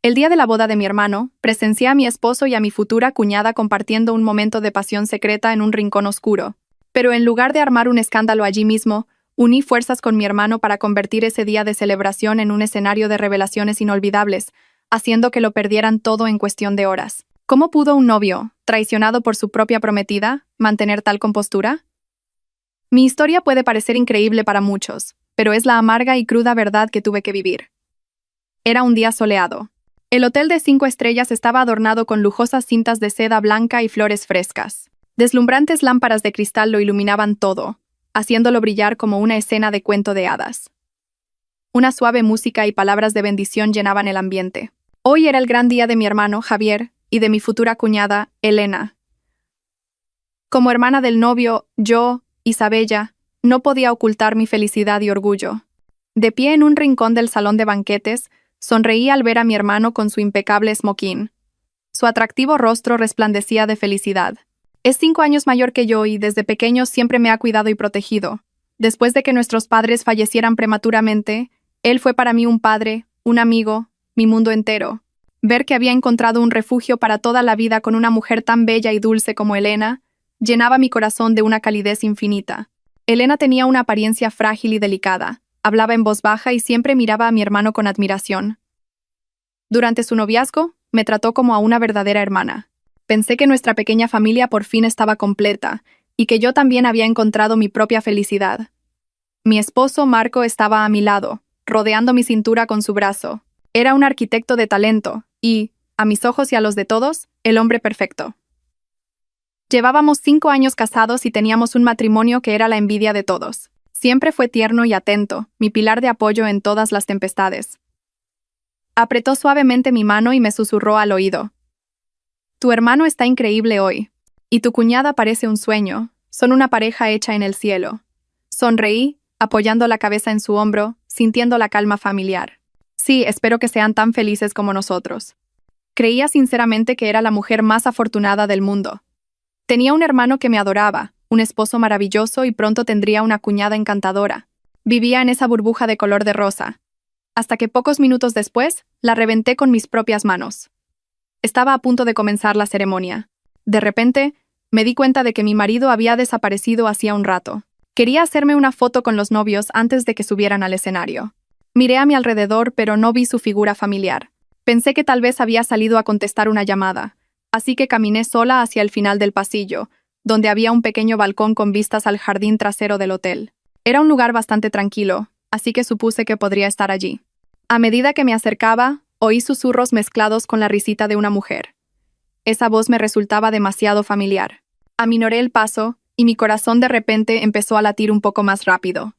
El día de la boda de mi hermano, presencié a mi esposo y a mi futura cuñada compartiendo un momento de pasión secreta en un rincón oscuro. Pero en lugar de armar un escándalo allí mismo, uní fuerzas con mi hermano para convertir ese día de celebración en un escenario de revelaciones inolvidables, haciendo que lo perdieran todo en cuestión de horas. ¿Cómo pudo un novio, traicionado por su propia prometida, mantener tal compostura? Mi historia puede parecer increíble para muchos, pero es la amarga y cruda verdad que tuve que vivir. Era un día soleado. El hotel de 5 estrellas estaba adornado con lujosas cintas de seda blanca y flores frescas. Deslumbrantes lámparas de cristal lo iluminaban todo, haciéndolo brillar como una escena de cuento de hadas. Una suave música y palabras de bendición llenaban el ambiente. Hoy era el gran día de mi hermano, Javier, y de mi futura cuñada, Elena. Como hermana del novio, yo, Isabella, no podía ocultar mi felicidad y orgullo. De pie en un rincón del salón de banquetes, sonreí al ver a mi hermano con su impecable smoking. Su atractivo rostro resplandecía de felicidad. Es 5 años mayor que yo y desde pequeño siempre me ha cuidado y protegido. Después de que nuestros padres fallecieran prematuramente, él fue para mí un padre, un amigo, mi mundo entero. Ver que había encontrado un refugio para toda la vida con una mujer tan bella y dulce como Elena, llenaba mi corazón de una calidez infinita. Elena tenía una apariencia frágil y delicada. Hablaba en voz baja y siempre miraba a mi hermano con admiración. Durante su noviazgo, me trató como a una verdadera hermana. Pensé que nuestra pequeña familia por fin estaba completa y que yo también había encontrado mi propia felicidad. Mi esposo, Marco, estaba a mi lado, rodeando mi cintura con su brazo. Era un arquitecto de talento y, a mis ojos y a los de todos, el hombre perfecto. Llevábamos 5 años casados y teníamos un matrimonio que era la envidia de todos. Siempre fue tierno y atento, mi pilar de apoyo en todas las tempestades. Apretó suavemente mi mano y me susurró al oído. Tu hermano está increíble hoy. Y tu cuñada parece un sueño. Son una pareja hecha en el cielo. Sonreí, apoyando la cabeza en su hombro, sintiendo la calma familiar. Sí, espero que sean tan felices como nosotros. Creía sinceramente que era la mujer más afortunada del mundo. Tenía un hermano que me adoraba, un esposo maravilloso y pronto tendría una cuñada encantadora. Vivía en esa burbuja de color de rosa. Hasta que pocos minutos después, la reventé con mis propias manos. Estaba a punto de comenzar la ceremonia. De repente, me di cuenta de que mi marido había desaparecido hacía un rato. Quería hacerme una foto con los novios antes de que subieran al escenario. Miré a mi alrededor, pero no vi su figura familiar. Pensé que tal vez había salido a contestar una llamada, así que caminé sola hacia el final del pasillo, donde había un pequeño balcón con vistas al jardín trasero del hotel. Era un lugar bastante tranquilo, así que supuse que podría estar allí. A medida que me acercaba, oí susurros mezclados con la risita de una mujer. Esa voz me resultaba demasiado familiar. Aminoré el paso, y mi corazón de repente empezó a latir un poco más rápido.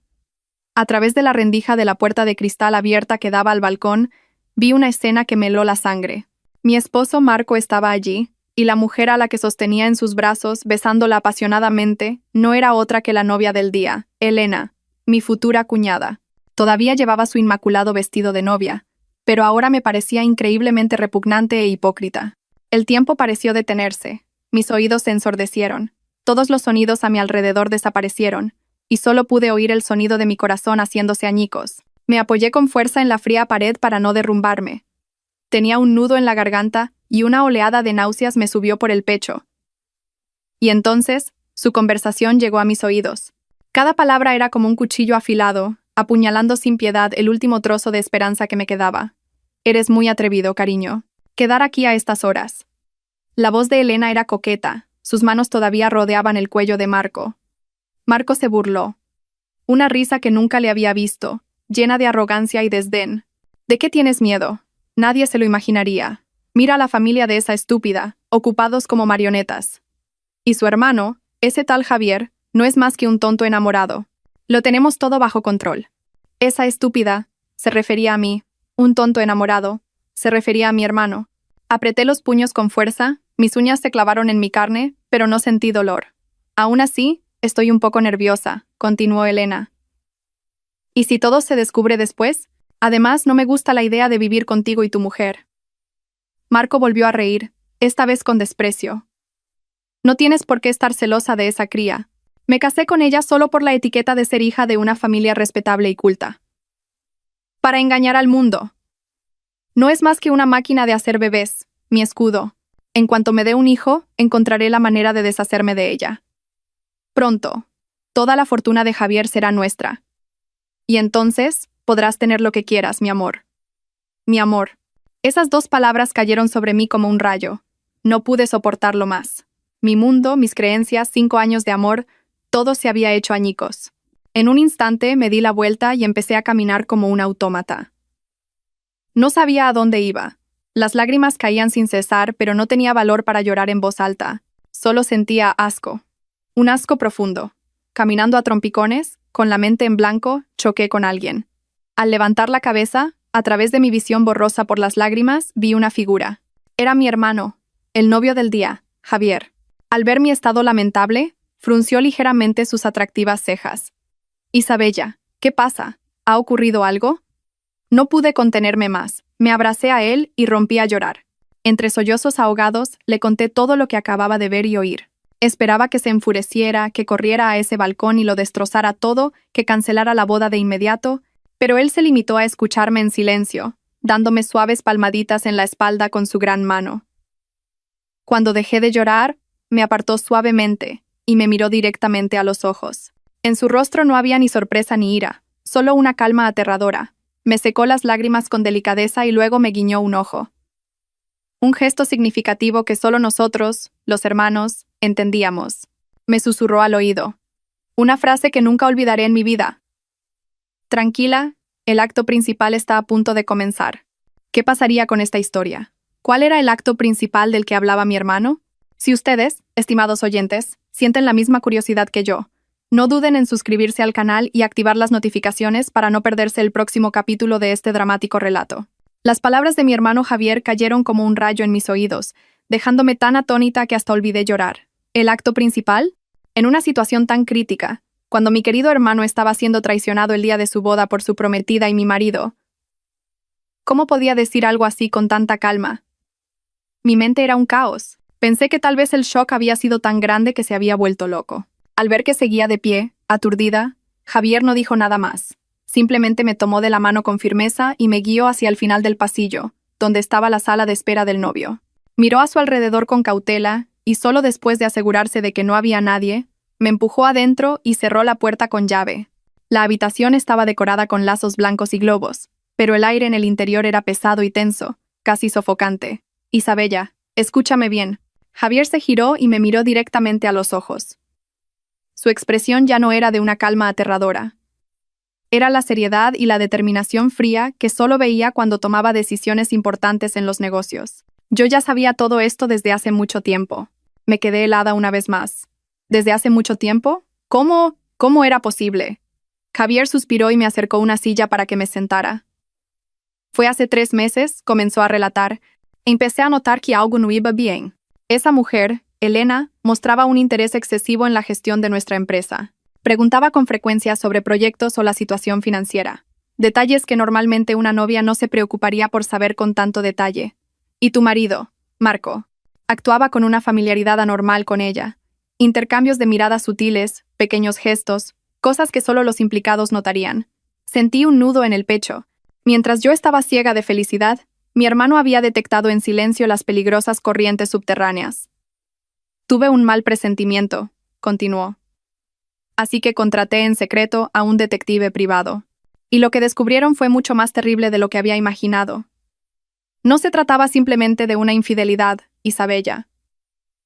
A través de la rendija de la puerta de cristal abierta que daba al balcón, vi una escena que me heló la sangre. Mi esposo Marco estaba allí, y la mujer a la que sostenía en sus brazos, besándola apasionadamente, no era otra que la novia del día, Elena, mi futura cuñada. Todavía llevaba su inmaculado vestido de novia, pero ahora me parecía increíblemente repugnante e hipócrita. El tiempo pareció detenerse, mis oídos se ensordecieron, todos los sonidos a mi alrededor desaparecieron, y solo pude oír el sonido de mi corazón haciéndose añicos. Me apoyé con fuerza en la fría pared para no derrumbarme. Tenía un nudo en la garganta y una oleada de náuseas me subió por el pecho. Y entonces, su conversación llegó a mis oídos. Cada palabra era como un cuchillo afilado, apuñalando sin piedad el último trozo de esperanza que me quedaba. Eres muy atrevido, cariño. Quedar aquí a estas horas. La voz de Elena era coqueta, sus manos todavía rodeaban el cuello de Marco. Marco se burló. Una risa que nunca le había visto, llena de arrogancia y desdén. ¿De qué tienes miedo? Nadie se lo imaginaría. Mira a la familia de esa estúpida, ocupados como marionetas. Y su hermano, ese tal Javier, no es más que un tonto enamorado. Lo tenemos todo bajo control. Esa estúpida, se refería a mí, un tonto enamorado, se refería a mi hermano. Apreté los puños con fuerza, mis uñas se clavaron en mi carne, pero no sentí dolor. Aún así, estoy un poco nerviosa, continuó Elena. ¿Y si todo se descubre después? Además, no me gusta la idea de vivir contigo y tu mujer. Marco volvió a reír, esta vez con desprecio. No tienes por qué estar celosa de esa cría. Me casé con ella solo por la etiqueta de ser hija de una familia respetable y culta. Para engañar al mundo. No es más que una máquina de hacer bebés, mi escudo. En cuanto me dé un hijo, encontraré la manera de deshacerme de ella. Pronto, toda la fortuna de Javier será nuestra. Y entonces, podrás tener lo que quieras, mi amor. Mi amor. Esas dos palabras cayeron sobre mí como un rayo. No pude soportarlo más. Mi mundo, mis creencias, 5 años de amor, todo se había hecho añicos. En un instante me di la vuelta y empecé a caminar como un autómata. No sabía a dónde iba. Las lágrimas caían sin cesar, pero no tenía valor para llorar en voz alta. Solo sentía asco. Un asco profundo. Caminando a trompicones, con la mente en blanco, choqué con alguien. Al levantar la cabeza, a través de mi visión borrosa por las lágrimas, vi una figura. Era mi hermano, el novio del día, Javier. Al ver mi estado lamentable, frunció ligeramente sus atractivas cejas. Isabella, ¿qué pasa? ¿Ha ocurrido algo? No pude contenerme más. Me abracé a él y rompí a llorar. Entre sollozos ahogados, le conté todo lo que acababa de ver y oír. Esperaba que se enfureciera, que corriera a ese balcón y lo destrozara todo, que cancelara la boda de inmediato, pero él se limitó a escucharme en silencio, dándome suaves palmaditas en la espalda con su gran mano. Cuando dejé de llorar, me apartó suavemente y me miró directamente a los ojos. En su rostro no había ni sorpresa ni ira, solo una calma aterradora. Me secó las lágrimas con delicadeza y luego me guiñó un ojo. Un gesto significativo que solo nosotros, los hermanos, entendíamos. Me susurró al oído. Una frase que nunca olvidaré en mi vida. Tranquila, el acto principal está a punto de comenzar. ¿Qué pasaría con esta historia? ¿Cuál era el acto principal del que hablaba mi hermano? Si ustedes, estimados oyentes, sienten la misma curiosidad que yo, no duden en suscribirse al canal y activar las notificaciones para no perderse el próximo capítulo de este dramático relato. Las palabras de mi hermano Javier cayeron como un rayo en mis oídos, dejándome tan atónita que hasta olvidé llorar. ¿El acto principal? En una situación tan crítica, cuando mi querido hermano estaba siendo traicionado el día de su boda por su prometida y mi marido. ¿Cómo podía decir algo así con tanta calma? Mi mente era un caos. Pensé que tal vez el shock había sido tan grande que se había vuelto loco. Al ver que seguía de pie, aturdida, Javier no dijo nada más. Simplemente me tomó de la mano con firmeza y me guió hacia el final del pasillo, donde estaba la sala de espera del novio. Miró a su alrededor con cautela y solo después de asegurarse de que no había nadie, me empujó adentro y cerró la puerta con llave. La habitación estaba decorada con lazos blancos y globos, pero el aire en el interior era pesado y tenso, casi sofocante. Isabella, escúchame bien. Javier se giró y me miró directamente a los ojos. Su expresión ya no era de una calma aterradora. Era la seriedad y la determinación fría que solo veía cuando tomaba decisiones importantes en los negocios. Yo ya sabía todo esto desde hace mucho tiempo. Me quedé helada una vez más. ¿Desde hace mucho tiempo? ¿Cómo era posible? Javier suspiró y me acercó una silla para que me sentara. Fue hace 3 meses, comenzó a relatar, e empecé a notar que algo no iba bien. Esa mujer, Elena, mostraba un interés excesivo en la gestión de nuestra empresa. Preguntaba con frecuencia sobre proyectos o la situación financiera. Detalles que normalmente una novia no se preocuparía por saber con tanto detalle. Y tu marido, Marco, actuaba con una familiaridad anormal con ella. Intercambios de miradas sutiles, pequeños gestos, cosas que solo los implicados notarían. Sentí un nudo en el pecho. Mientras yo estaba ciega de felicidad, mi hermano había detectado en silencio las peligrosas corrientes subterráneas. Tuve un mal presentimiento, continuó. Así que contraté en secreto a un detective privado. Y lo que descubrieron fue mucho más terrible de lo que había imaginado. No se trataba simplemente de una infidelidad, Isabella.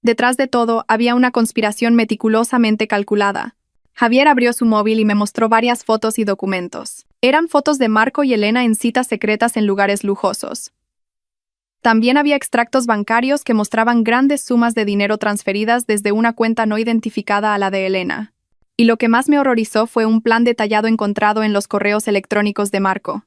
Detrás de todo había una conspiración meticulosamente calculada. Javier abrió su móvil y me mostró varias fotos y documentos. Eran fotos de Marco y Elena en citas secretas en lugares lujosos. También había extractos bancarios que mostraban grandes sumas de dinero transferidas desde una cuenta no identificada a la de Elena. Y lo que más me horrorizó fue un plan detallado encontrado en los correos electrónicos de Marco.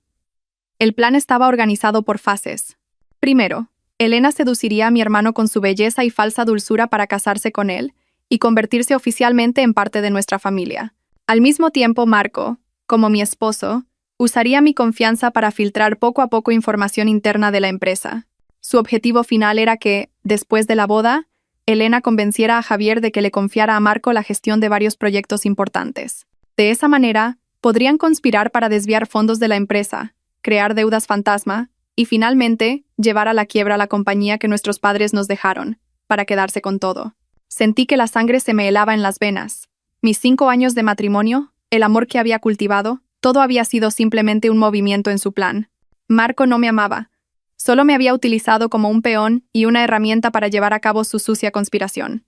El plan estaba organizado por fases. Primero, Elena seduciría a mi hermano con su belleza y falsa dulzura para casarse con él y convertirse oficialmente en parte de nuestra familia. Al mismo tiempo, Marco, como mi esposo, usaría mi confianza para filtrar poco a poco información interna de la empresa. Su objetivo final era que, después de la boda, Elena convenciera a Javier de que le confiara a Marco la gestión de varios proyectos importantes. De esa manera, podrían conspirar para desviar fondos de la empresa, crear deudas fantasma y finalmente llevar a la quiebra la compañía que nuestros padres nos dejaron, para quedarse con todo. Sentí que la sangre se me helaba en las venas. Mis 5 años de matrimonio, el amor que había cultivado, todo había sido simplemente un movimiento en su plan. Marco no me amaba. Solo me había utilizado como un peón y una herramienta para llevar a cabo su sucia conspiración.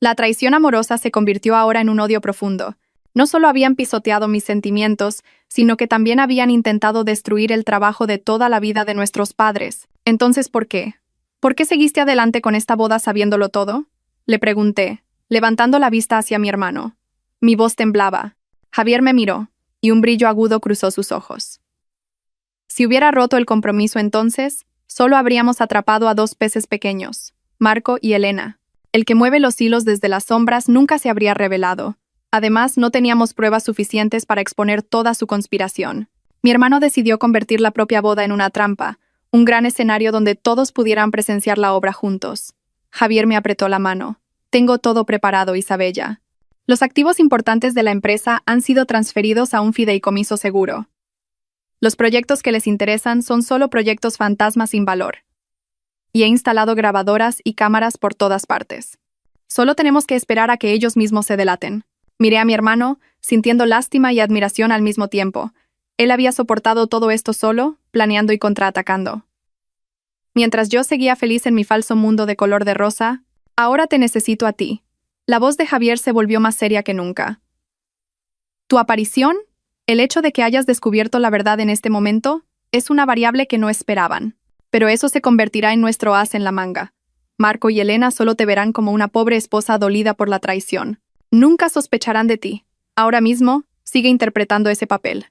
La traición amorosa se convirtió ahora en un odio profundo. No solo habían pisoteado mis sentimientos, sino que también habían intentado destruir el trabajo de toda la vida de nuestros padres. Entonces, ¿por qué? ¿Por qué seguiste adelante con esta boda sabiéndolo todo? Le pregunté, levantando la vista hacia mi hermano. Mi voz temblaba. Javier me miró, y un brillo agudo cruzó sus ojos. Si hubiera roto el compromiso entonces, solo habríamos atrapado a 2 peces pequeños, Marco y Elena. El que mueve los hilos desde las sombras nunca se habría revelado. Además, no teníamos pruebas suficientes para exponer toda su conspiración. Mi hermano decidió convertir la propia boda en una trampa, un gran escenario donde todos pudieran presenciar la obra juntos. Javier me apretó la mano. Tengo todo preparado, Isabella. Los activos importantes de la empresa han sido transferidos a un fideicomiso seguro. Los proyectos que les interesan son solo proyectos fantasma sin valor. Y he instalado grabadoras y cámaras por todas partes. Solo tenemos que esperar a que ellos mismos se delaten. Miré a mi hermano, sintiendo lástima y admiración al mismo tiempo. Él había soportado todo esto solo, planeando y contraatacando. Mientras yo seguía feliz en mi falso mundo de color de rosa, ahora te necesito a ti. La voz de Javier se volvió más seria que nunca. Tu aparición, el hecho de que hayas descubierto la verdad en este momento, es una variable que no esperaban. Pero eso se convertirá en nuestro as en la manga. Marco y Elena solo te verán como una pobre esposa dolida por la traición. Nunca sospecharán de ti. Ahora mismo, sigue interpretando ese papel.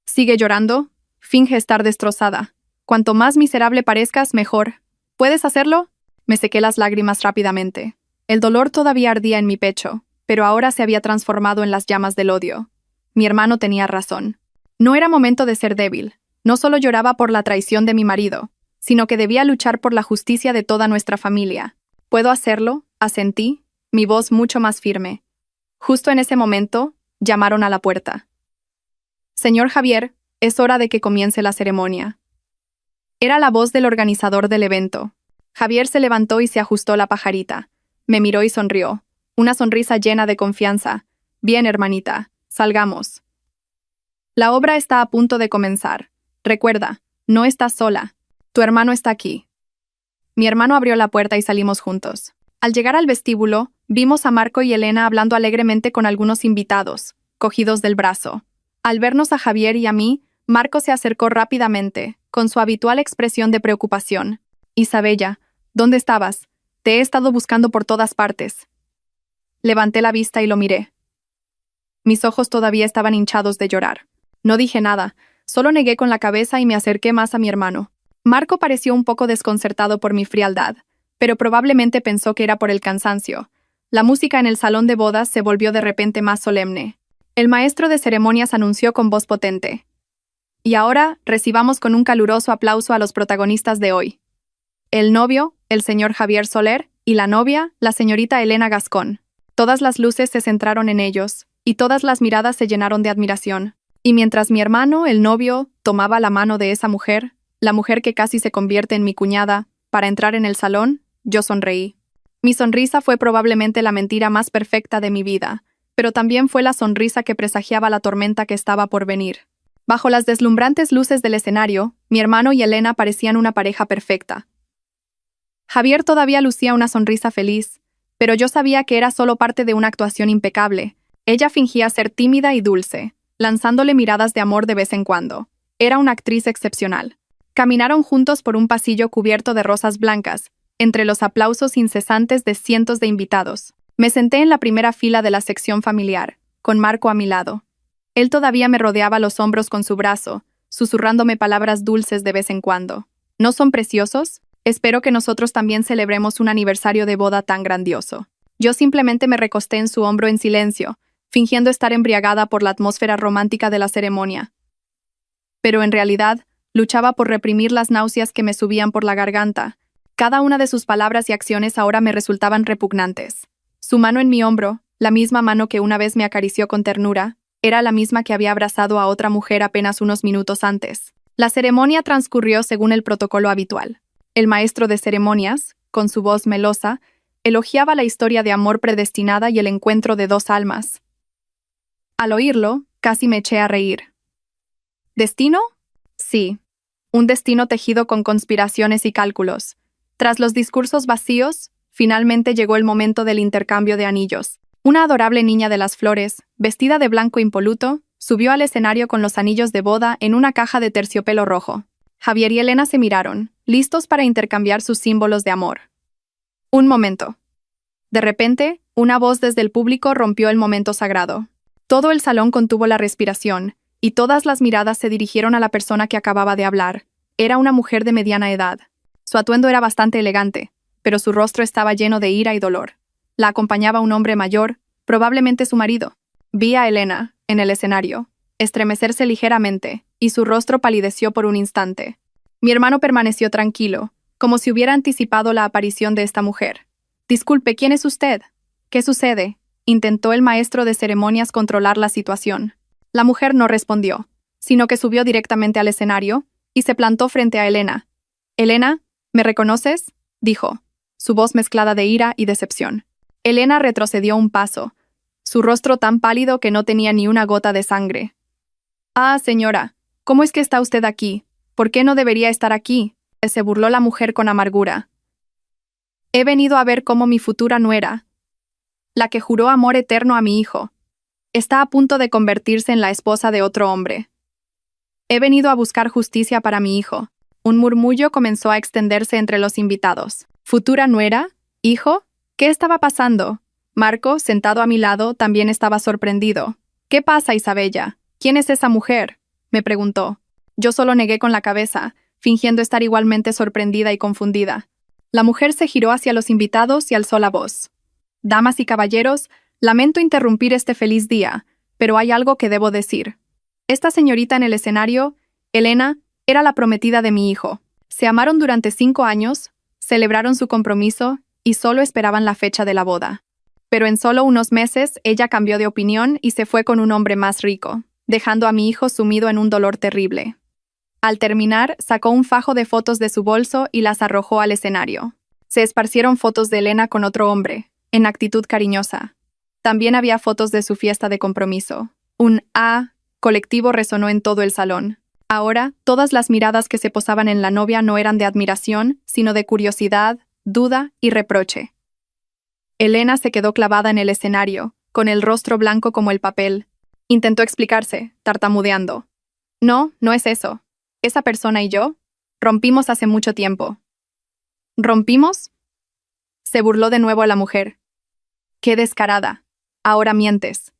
Sigue llorando, finge estar destrozada. Cuanto más miserable parezcas, mejor. ¿Puedes hacerlo? Me sequé las lágrimas rápidamente. El dolor todavía ardía en mi pecho, pero ahora se había transformado en las llamas del odio. Mi hermano tenía razón. No era momento de ser débil. No solo lloraba por la traición de mi marido, sino que debía luchar por la justicia de toda nuestra familia. ¿Puedo hacerlo?, asentí, mi voz mucho más firme. Justo en ese momento, llamaron a la puerta. Señor Javier, es hora de que comience la ceremonia. Era la voz del organizador del evento. Javier se levantó y se ajustó la pajarita. Me miró y sonrió, una sonrisa llena de confianza. Bien, hermanita, salgamos. La obra está a punto de comenzar. Recuerda, no estás sola. Tu hermano está aquí. Mi hermano abrió la puerta y salimos juntos. Al llegar al vestíbulo, vimos a Marco y Elena hablando alegremente con algunos invitados, cogidos del brazo. Al vernos a Javier y a mí, Marco se acercó rápidamente, con su habitual expresión de preocupación. Isabella, ¿dónde estabas? Te he estado buscando por todas partes. Levanté la vista y lo miré. Mis ojos todavía estaban hinchados de llorar. No dije nada. Solo negué con la cabeza y me acerqué más a mi hermano. Marco pareció un poco desconcertado por mi frialdad, pero probablemente pensó que era por el cansancio. La música en el salón de bodas se volvió de repente más solemne. El maestro de ceremonias anunció con voz potente. Y ahora, recibamos con un caluroso aplauso a los protagonistas de hoy. El novio, el señor Javier Soler, y la novia, la señorita Elena Gascón. Todas las luces se centraron en ellos, y todas las miradas se llenaron de admiración. Y mientras mi hermano, el novio, tomaba la mano de esa mujer, la mujer que casi se convierte en mi cuñada, para entrar en el salón, yo sonreí. Mi sonrisa fue probablemente la mentira más perfecta de mi vida, pero también fue la sonrisa que presagiaba la tormenta que estaba por venir. Bajo las deslumbrantes luces del escenario, mi hermano y Elena parecían una pareja perfecta. Javier todavía lucía una sonrisa feliz, pero yo sabía que era solo parte de una actuación impecable. Ella fingía ser tímida y dulce, lanzándole miradas de amor de vez en cuando. Era una actriz excepcional. Caminaron juntos por un pasillo cubierto de rosas blancas, entre los aplausos incesantes de cientos de invitados. Me senté en la primera fila de la sección familiar, con Marco a mi lado. Él todavía me rodeaba los hombros con su brazo, susurrándome palabras dulces de vez en cuando. ¿No son preciosos? Espero que nosotros también celebremos un aniversario de boda tan grandioso. Yo simplemente me recosté en su hombro en silencio, fingiendo estar embriagada por la atmósfera romántica de la ceremonia. Pero en realidad, luchaba por reprimir las náuseas que me subían por la garganta. Cada una de sus palabras y acciones ahora me resultaban repugnantes. Su mano en mi hombro, la misma mano que una vez me acarició con ternura, era la misma que había abrazado a otra mujer apenas unos minutos antes. La ceremonia transcurrió según el protocolo habitual. El maestro de ceremonias, con su voz melosa, elogiaba la historia de amor predestinada y el encuentro de dos almas. Al oírlo, casi me eché a reír. ¿Destino? Sí. Un destino tejido con conspiraciones y cálculos. Tras los discursos vacíos, finalmente llegó el momento del intercambio de anillos. Una adorable niña de las flores, vestida de blanco impoluto, subió al escenario con los anillos de boda en una caja de terciopelo rojo. Javier y Elena se miraron, listos para intercambiar sus símbolos de amor. Un momento. De repente, una voz desde el público rompió el momento sagrado. Todo el salón contuvo la respiración, y todas las miradas se dirigieron a la persona que acababa de hablar. Era una mujer de mediana edad. Su atuendo era bastante elegante, pero su rostro estaba lleno de ira y dolor. La acompañaba un hombre mayor, probablemente su marido. Vi a Elena, en el escenario, estremecerse ligeramente, y su rostro palideció por un instante. Mi hermano permaneció tranquilo, como si hubiera anticipado la aparición de esta mujer. «Disculpe, ¿quién es usted? ¿Qué sucede?», intentó el maestro de ceremonias controlar la situación. La mujer no respondió, sino que subió directamente al escenario y se plantó frente a Elena. «Elena, ¿me reconoces?», dijo, su voz mezclada de ira y decepción. Elena retrocedió un paso, su rostro tan pálido que no tenía ni una gota de sangre. «Ah, señora, ¿cómo es que está usted aquí? ¿Por qué no debería estar aquí?», se burló la mujer con amargura. «He venido a ver cómo mi futura nuera, la que juró amor eterno a mi hijo, está a punto de convertirse en la esposa de otro hombre. He venido a buscar justicia para mi hijo». Un murmullo comenzó a extenderse entre los invitados. «¿Futura nuera? ¿Hijo? ¿Qué estaba pasando?». Marco, sentado a mi lado, también estaba sorprendido. «¿Qué pasa, Isabella? ¿Quién es esa mujer?», me preguntó. Yo solo negué con la cabeza, fingiendo estar igualmente sorprendida y confundida. La mujer se giró hacia los invitados y alzó la voz. «Damas y caballeros, lamento interrumpir este feliz día, pero hay algo que debo decir. Esta señorita en el escenario, Elena, era la prometida de mi hijo. Se amaron durante 5 años, celebraron su compromiso y solo esperaban la fecha de la boda. Pero en solo unos meses ella cambió de opinión y se fue con un hombre más rico, dejando a mi hijo sumido en un dolor terrible». Al terminar, sacó un fajo de fotos de su bolso y las arrojó al escenario. Se esparcieron fotos de Elena con otro hombre, en actitud cariñosa. También había fotos de su fiesta de compromiso. Un «ah» colectivo resonó en todo el salón. Ahora, todas las miradas que se posaban en la novia no eran de admiración, sino de curiosidad, duda y reproche. Elena se quedó clavada en el escenario, con el rostro blanco como el papel. Intentó explicarse, tartamudeando. «No, no es eso. Esa persona y yo rompimos hace mucho tiempo». «¿Rompimos?», se burló de nuevo a la mujer. «Qué descarada. Ahora mientes.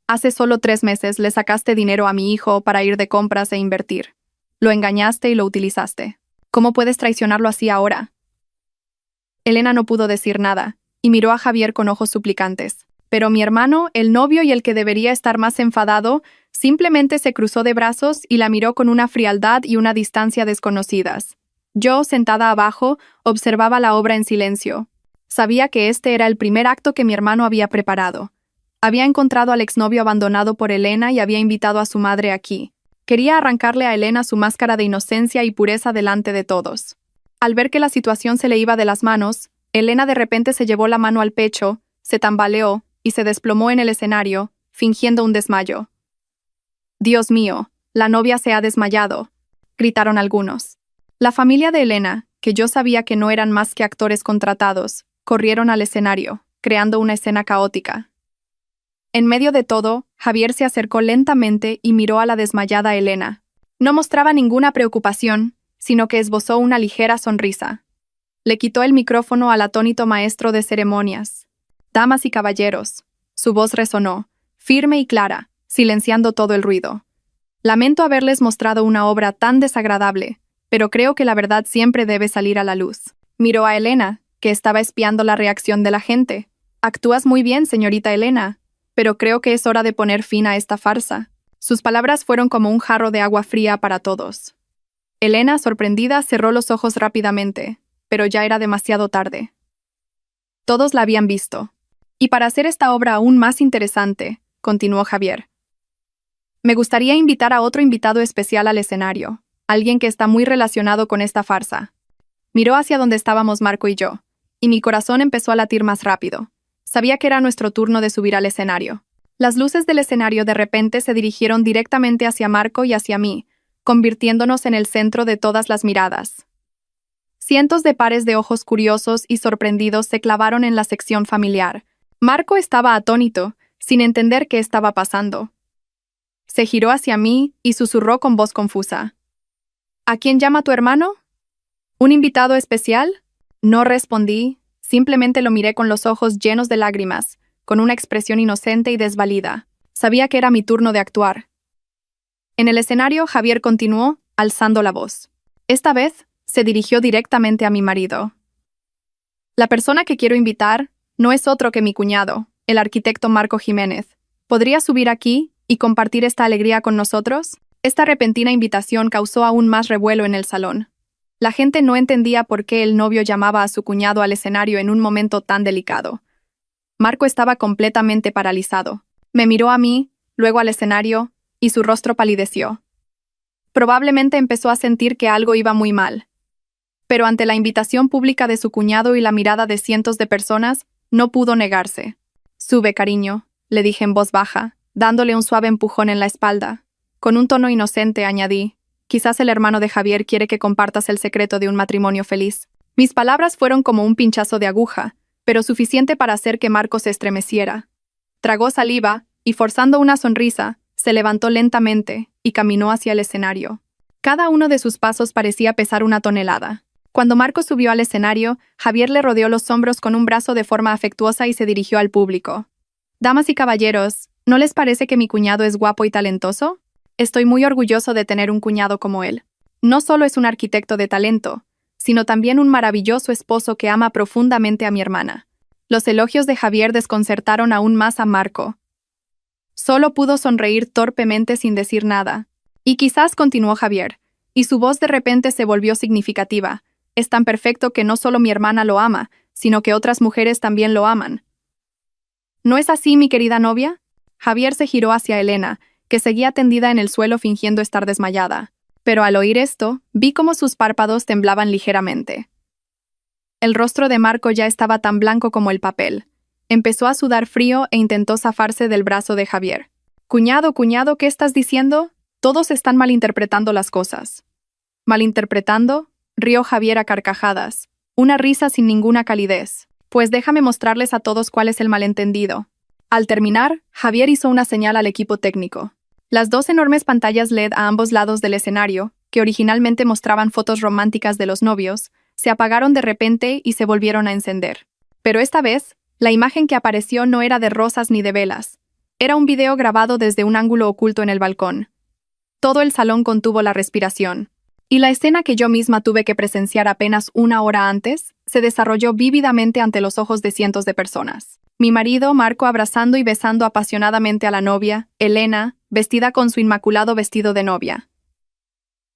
Hace solo 3 meses le sacaste dinero a mi hijo para ir de compras e invertir. Lo engañaste y lo utilizaste. ¿Cómo puedes traicionarlo así ahora?». Elena no pudo decir nada, y miró a Javier con ojos suplicantes. Pero mi hermano, el novio y el que debería estar más enfadado, simplemente se cruzó de brazos y la miró con una frialdad y una distancia desconocidas. Yo, sentada abajo, observaba la obra en silencio. Sabía que este era el primer acto que mi hermano había preparado. Había encontrado al exnovio abandonado por Elena y había invitado a su madre aquí. Quería arrancarle a Elena su máscara de inocencia y pureza delante de todos. Al ver que la situación se le iba de las manos, Elena de repente se llevó la mano al pecho, se tambaleó y se desplomó en el escenario, fingiendo un desmayo. «Dios mío, la novia se ha desmayado», gritaron algunos. La familia de Elena, que yo sabía que no eran más que actores contratados, corrieron al escenario, creando una escena caótica. En medio de todo, Javier se acercó lentamente y miró a la desmayada Elena. No mostraba ninguna preocupación, sino que esbozó una ligera sonrisa. Le quitó el micrófono al atónito maestro de ceremonias. «Damas y caballeros», su voz resonó, firme y clara, silenciando todo el ruido. «Lamento haberles mostrado una obra tan desagradable, pero creo que la verdad siempre debe salir a la luz». Miró a Elena, que estaba espiando la reacción de la gente. «Actúas muy bien, señorita Elena, pero creo que es hora de poner fin a esta farsa». Sus palabras fueron como un jarro de agua fría para todos. Elena, sorprendida, cerró los ojos rápidamente, pero ya era demasiado tarde. Todos la habían visto. «Y para hacer esta obra aún más interesante», continuó Javier, «me gustaría invitar a otro invitado especial al escenario. alguien que está muy relacionado con esta farsa. Miró hacia donde estábamos Marco y yo, y mi corazón empezó a latir más rápido. Sabía que era nuestro turno de subir al escenario. Las luces del escenario de repente se dirigieron directamente hacia Marco y hacia mí, convirtiéndonos en el centro de todas las miradas. Cientos de pares de ojos curiosos y sorprendidos se clavaron en la sección familiar. Marco estaba atónito, sin entender qué estaba pasando. Se giró hacia mí y susurró con voz confusa. ¿A quién llama tu hermano? ¿Un invitado especial? No respondí, simplemente lo miré con los ojos llenos de lágrimas, con una expresión inocente y desvalida. Sabía que era mi turno de actuar. En el escenario, Javier continuó, alzando la voz. Esta vez, se dirigió directamente a mi marido. La persona que quiero invitar no es otro que mi cuñado, el arquitecto Marco Jiménez. ¿Podría subir aquí y compartir esta alegría con nosotros? Esta repentina invitación causó aún más revuelo en el salón. La gente no entendía por qué el novio llamaba a su cuñado al escenario en un momento tan delicado. Marco estaba completamente paralizado. Me miró a mí, luego al escenario, y su rostro palideció. Probablemente empezó a sentir que algo iba muy mal. Pero ante la invitación pública de su cuñado y la mirada de cientos de personas, no pudo negarse. «Sube, cariño», le dije en voz baja, dándole un suave empujón en la espalda. Con un tono inocente añadí, «Quizás el hermano de Javier quiere que compartas el secreto de un matrimonio feliz». Mis palabras fueron como un pinchazo de aguja, pero suficiente para hacer que Marco se estremeciera. Tragó saliva y, forzando una sonrisa, se levantó lentamente y caminó hacia el escenario. Cada uno de sus pasos parecía pesar una tonelada. Cuando Marco subió al escenario, Javier le rodeó los hombros con un brazo de forma afectuosa y se dirigió al público. «Damas y caballeros, ¿no les parece que mi cuñado es guapo y talentoso? Estoy muy orgulloso de tener un cuñado como él. No solo es un arquitecto de talento, sino también un maravilloso esposo que ama profundamente a mi hermana». Los elogios de Javier desconcertaron aún más a Marco. Solo pudo sonreír torpemente sin decir nada. «Y quizás», continuó Javier, y su voz de repente se volvió significativa, «es tan perfecto que no solo mi hermana lo ama, sino que otras mujeres también lo aman». «¿No es así, mi querida novia?». Javier se giró hacia Elena, que seguía tendida en el suelo fingiendo estar desmayada. Pero al oír esto, vi cómo sus párpados temblaban ligeramente. El rostro de Marco ya estaba tan blanco como el papel. Empezó a sudar frío e intentó zafarse del brazo de Javier. «Cuñado, cuñado, ¿qué estás diciendo? Todos están malinterpretando las cosas». «¿Malinterpretando?», rió Javier a carcajadas. Una risa sin ninguna calidez. «Pues déjame mostrarles a todos cuál es el malentendido». Al terminar, Javier hizo una señal al equipo técnico. Las dos enormes pantallas LED a ambos lados del escenario, que originalmente mostraban fotos románticas de los novios, se apagaron de repente y se volvieron a encender. Pero esta vez, la imagen que apareció no era de rosas ni de velas. Era un video grabado desde un ángulo oculto en el balcón. Todo el salón contuvo la respiración. Y la escena que yo misma tuve que presenciar apenas una hora antes, se desarrolló vívidamente ante los ojos de cientos de personas. Mi marido, Marco, abrazando y besando apasionadamente a la novia, Elena, vestida con su inmaculado vestido de novia.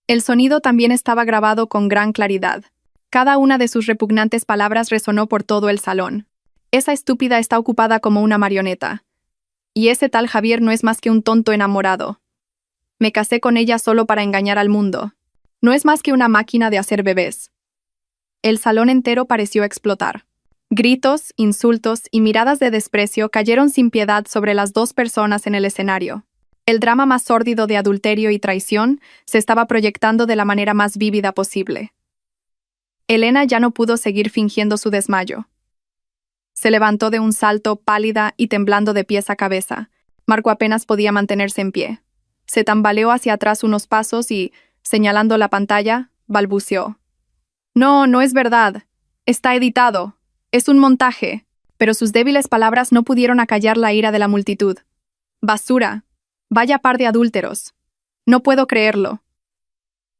El sonido también estaba grabado con gran claridad. Cada una de sus repugnantes palabras resonó por todo el salón. «Esa estúpida está ocupada como una marioneta. Y ese tal Javier no es más que un tonto enamorado. Me casé con ella solo para engañar al mundo. No es más que una máquina de hacer bebés». El salón entero pareció explotar. Gritos, insultos y miradas de desprecio cayeron sin piedad sobre las dos personas en el escenario. El drama más sórdido de adulterio y traición se estaba proyectando de la manera más vívida posible. Elena ya no pudo seguir fingiendo su desmayo. Se levantó de un salto, pálida y temblando de pies a cabeza. Marco apenas podía mantenerse en pie. Se tambaleó hacia atrás unos pasos y, señalando la pantalla, balbuceó. «No, no es verdad. Está editado. Es un montaje». Pero sus débiles palabras no pudieron acallar la ira de la multitud. «Basura. Vaya par de adúlteros. No puedo creerlo».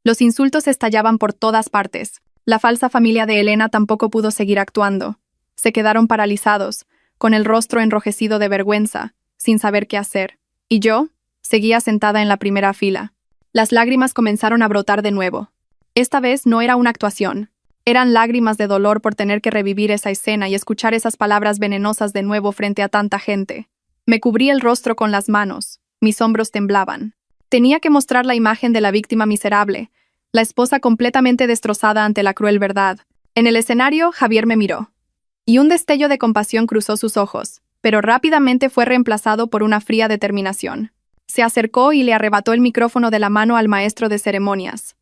Los insultos estallaban por todas partes. La falsa familia de Elena tampoco pudo seguir actuando. Se quedaron paralizados, con el rostro enrojecido de vergüenza, sin saber qué hacer. Y yo seguía sentada en la primera fila. Las lágrimas comenzaron a brotar de nuevo. Esta vez no era una actuación. Eran lágrimas de dolor por tener que revivir esa escena y escuchar esas palabras venenosas de nuevo frente a tanta gente. Me cubrí el rostro con las manos. Mis hombros temblaban. Tenía que mostrar la imagen de la víctima miserable, la esposa completamente destrozada ante la cruel verdad. En el escenario, Javier me miró. Y un destello de compasión cruzó sus ojos, pero rápidamente fue reemplazado por una fría determinación. Se acercó y le arrebató el micrófono de la mano al maestro de ceremonias.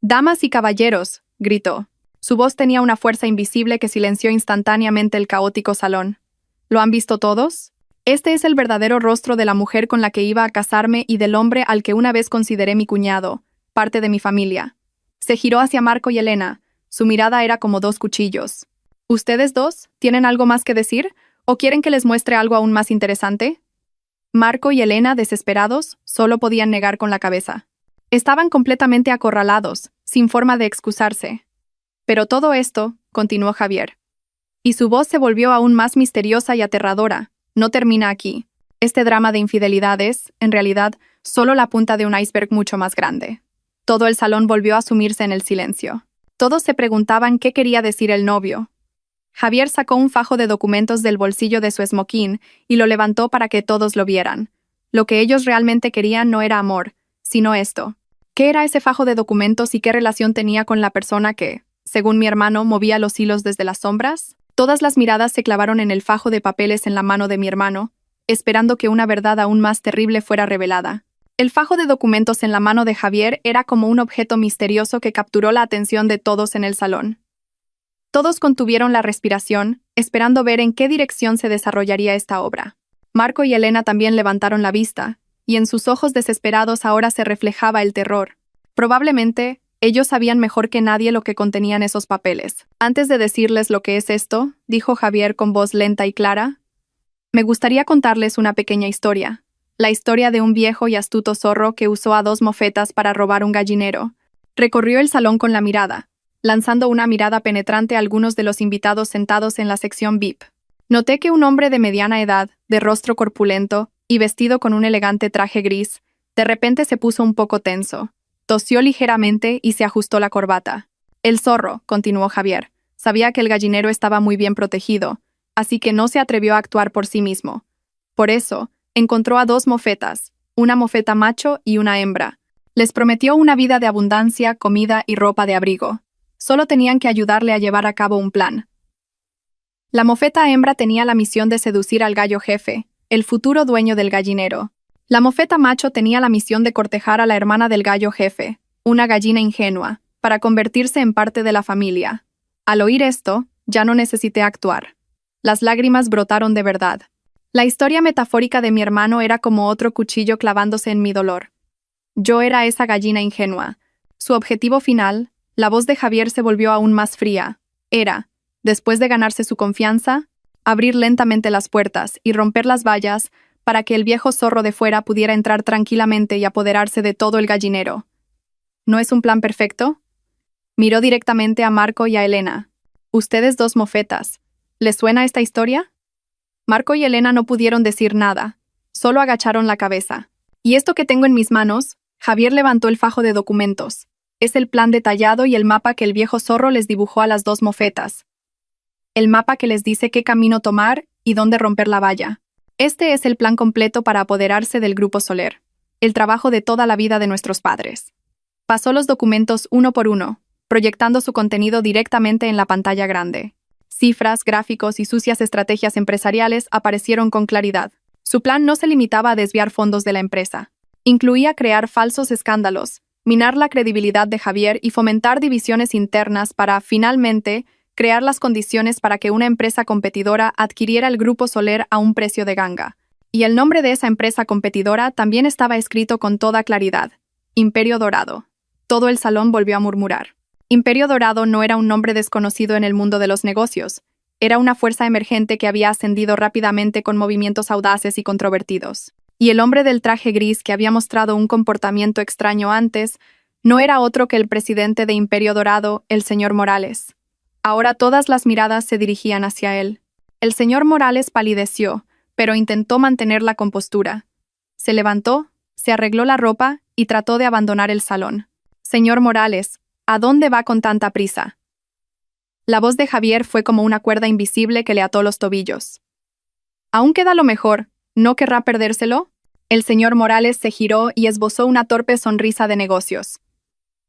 «Damas y caballeros», gritó. Su voz tenía una fuerza invisible que silenció instantáneamente el caótico salón. ¿Lo han visto todos? Este es el verdadero rostro de la mujer con la que iba a casarme y del hombre al que una vez consideré mi cuñado, parte de mi familia. Se giró hacia Marco y Elena. Su mirada era como dos cuchillos. ¿Ustedes dos tienen algo más que decir? ¿O quieren que les muestre algo aún más interesante? Marco y Elena, desesperados, solo podían negar con la cabeza. Estaban completamente acorralados, sin forma de excusarse. Pero todo esto, continuó Javier. Y su voz se volvió aún más misteriosa y aterradora. No termina aquí. Este drama de infidelidad es, en realidad, solo la punta de un iceberg mucho más grande. Todo el salón volvió a sumirse en el silencio. Todos se preguntaban qué quería decir el novio. Javier sacó un fajo de documentos del bolsillo de su esmoquín y lo levantó para que todos lo vieran. Lo que ellos realmente querían no era amor, sino esto. ¿Qué era ese fajo de documentos y qué relación tenía con la persona que, según mi hermano, movía los hilos desde las sombras? Todas las miradas se clavaron en el fajo de papeles en la mano de mi hermano, esperando que una verdad aún más terrible fuera revelada. El fajo de documentos en la mano de Javier era como un objeto misterioso que capturó la atención de todos en el salón. Todos contuvieron la respiración, esperando ver en qué dirección se desarrollaría esta obra. Marco y Elena también levantaron la vista, y en sus ojos desesperados ahora se reflejaba el terror. Probablemente, ellos sabían mejor que nadie lo que contenían esos papeles. Antes de decirles lo que es esto, dijo Javier con voz lenta y clara, me gustaría contarles una pequeña historia. La historia de un viejo y astuto zorro que usó a dos mofetas para robar un gallinero. Recorrió el salón con la mirada, lanzando una mirada penetrante a algunos de los invitados sentados en la sección VIP. Noté que un hombre de mediana edad, de rostro corpulento y vestido con un elegante traje gris, de repente se puso un poco tenso. Tosió ligeramente y se ajustó la corbata. El zorro, continuó Javier, sabía que el gallinero estaba muy bien protegido, así que no se atrevió a actuar por sí mismo. Por eso, encontró a dos mofetas, una mofeta macho y una hembra. Les prometió una vida de abundancia, comida y ropa de abrigo. Solo tenían que ayudarle a llevar a cabo un plan. La mofeta hembra tenía la misión de seducir al gallo jefe, el futuro dueño del gallinero. La mofeta macho tenía la misión de cortejar a la hermana del gallo jefe, una gallina ingenua, para convertirse en parte de la familia. Al oír esto, ya no necesité actuar. Las lágrimas brotaron de verdad. La historia metafórica de mi hermano era como otro cuchillo clavándose en mi dolor. Yo era esa gallina ingenua. Su objetivo final, la voz de Javier se volvió aún más fría. Era, después de ganarse su confianza, abrir lentamente las puertas y romper las vallas para que el viejo zorro de fuera pudiera entrar tranquilamente y apoderarse de todo el gallinero. ¿No es un plan perfecto? Miró directamente a Marco y a Elena. Ustedes dos mofetas. ¿Les suena esta historia? Marco y Elena no pudieron decir nada, solo agacharon la cabeza. ¿Y esto que tengo en mis manos? Javier levantó el fajo de documentos. Es el plan detallado y el mapa que el viejo zorro les dibujó a las dos mofetas. El mapa que les dice qué camino tomar y dónde romper la valla. Este es el plan completo para apoderarse del Grupo Soler. El trabajo de toda la vida de nuestros padres. Pasó los documentos uno por uno, proyectando su contenido directamente en la pantalla grande. Cifras, gráficos y sucias estrategias empresariales aparecieron con claridad. Su plan no se limitaba a desviar fondos de la empresa. Incluía crear falsos escándalos, minar la credibilidad de Javier y fomentar divisiones internas para, finalmente, crear las condiciones para que una empresa competidora adquiriera el Grupo Soler a un precio de ganga. Y el nombre de esa empresa competidora también estaba escrito con toda claridad. Imperio Dorado. Todo el salón volvió a murmurar. Imperio Dorado no era un nombre desconocido en el mundo de los negocios. Era una fuerza emergente que había ascendido rápidamente con movimientos audaces y controvertidos. Y el hombre del traje gris que había mostrado un comportamiento extraño antes no era otro que el presidente de Imperio Dorado, el señor Morales. Ahora todas las miradas se dirigían hacia él. El señor Morales palideció, pero intentó mantener la compostura. Se levantó, se arregló la ropa y trató de abandonar el salón. Señor Morales, ¿a dónde va con tanta prisa? La voz de Javier fue como una cuerda invisible que le ató los tobillos. Aún queda lo mejor, ¿no querrá perdérselo? El señor Morales se giró y esbozó una torpe sonrisa de negocios.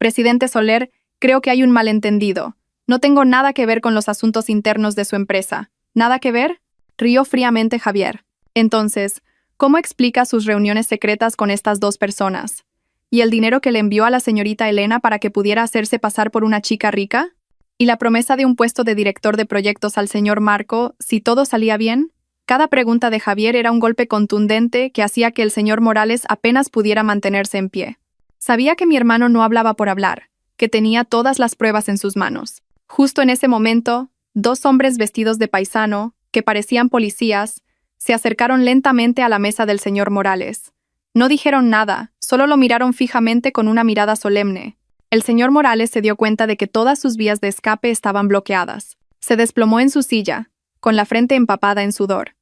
Presidente Soler, creo que hay un malentendido. No tengo nada que ver con los asuntos internos de su empresa. ¿Nada que ver? Rió fríamente Javier. Entonces, ¿cómo explica sus reuniones secretas con estas dos personas? ¿Y el dinero que le envió a la señorita Elena para que pudiera hacerse pasar por una chica rica? ¿Y la promesa de un puesto de director de proyectos al señor Marco, si todo salía bien? Cada pregunta de Javier era un golpe contundente que hacía que el señor Morales apenas pudiera mantenerse en pie. Sabía que mi hermano no hablaba por hablar, que tenía todas las pruebas en sus manos. Justo en ese momento, dos hombres vestidos de paisano, que parecían policías, se acercaron lentamente a la mesa del señor Morales. No dijeron nada, solo lo miraron fijamente con una mirada solemne. El señor Morales se dio cuenta de que todas sus vías de escape estaban bloqueadas. Se desplomó en su silla, con la frente empapada en sudor.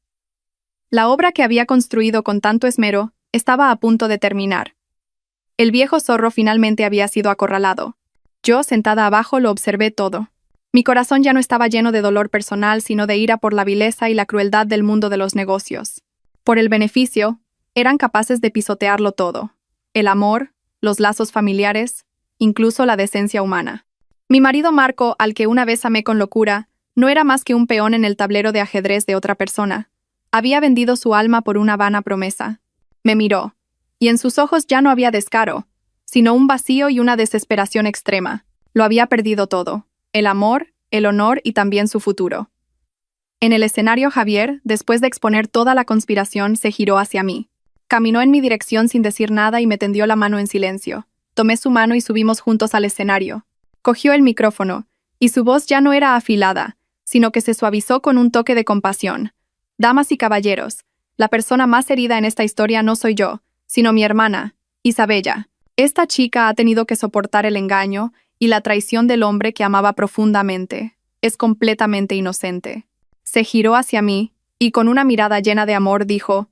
La obra que había construido con tanto esmero estaba a punto de terminar. El viejo zorro finalmente había sido acorralado. Yo, sentada abajo, lo observé todo. Mi corazón ya no estaba lleno de dolor personal, sino de ira por la vileza y la crueldad del mundo de los negocios. Por el beneficio, eran capaces de pisotearlo todo. El amor, los lazos familiares, incluso la decencia humana. Mi marido Marco, al que una vez amé con locura, no era más que un peón en el tablero de ajedrez de otra persona. Había vendido su alma por una vana promesa. Me miró, y en sus ojos ya no había descaro, sino un vacío y una desesperación extrema. Lo había perdido todo: el amor, el honor y también su futuro. En el escenario, Javier, después de exponer toda la conspiración, se giró hacia mí. Caminó en mi dirección sin decir nada y me tendió la mano en silencio. Tomé su mano y subimos juntos al escenario. Cogió el micrófono, y su voz ya no era afilada, sino que se suavizó con un toque de compasión. Damas y caballeros, la persona más herida en esta historia no soy yo, sino mi hermana, Isabella. Esta chica ha tenido que soportar el engaño y la traición del hombre que amaba profundamente. Es completamente inocente. Se giró hacia mí, y con una mirada llena de amor dijo: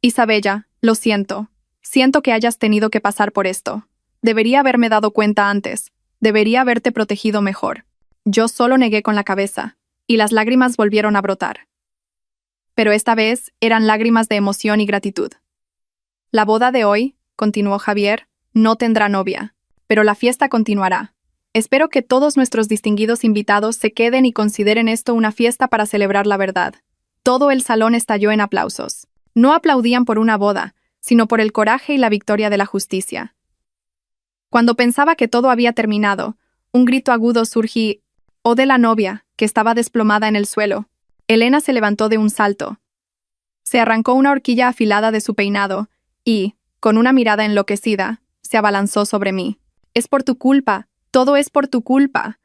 Isabella, lo siento. Siento que hayas tenido que pasar por esto. Debería haberme dado cuenta antes. Debería haberte protegido mejor. Yo solo negué con la cabeza, y las lágrimas volvieron a brotar. Pero esta vez eran lágrimas de emoción y gratitud. La boda de hoy, continuó Javier, no tendrá novia, pero la fiesta continuará. Espero que todos nuestros distinguidos invitados se queden y consideren esto una fiesta para celebrar la verdad. Todo el salón estalló en aplausos. No aplaudían por una boda, sino por el coraje y la victoria de la justicia. Cuando pensaba que todo había terminado, un grito agudo surgió: «¡Oh de la novia!», que estaba desplomada en el suelo. Elena se levantó de un salto. Se arrancó una horquilla afilada de su peinado y, con una mirada enloquecida, se abalanzó sobre mí. «Es por tu culpa, todo es por tu culpa».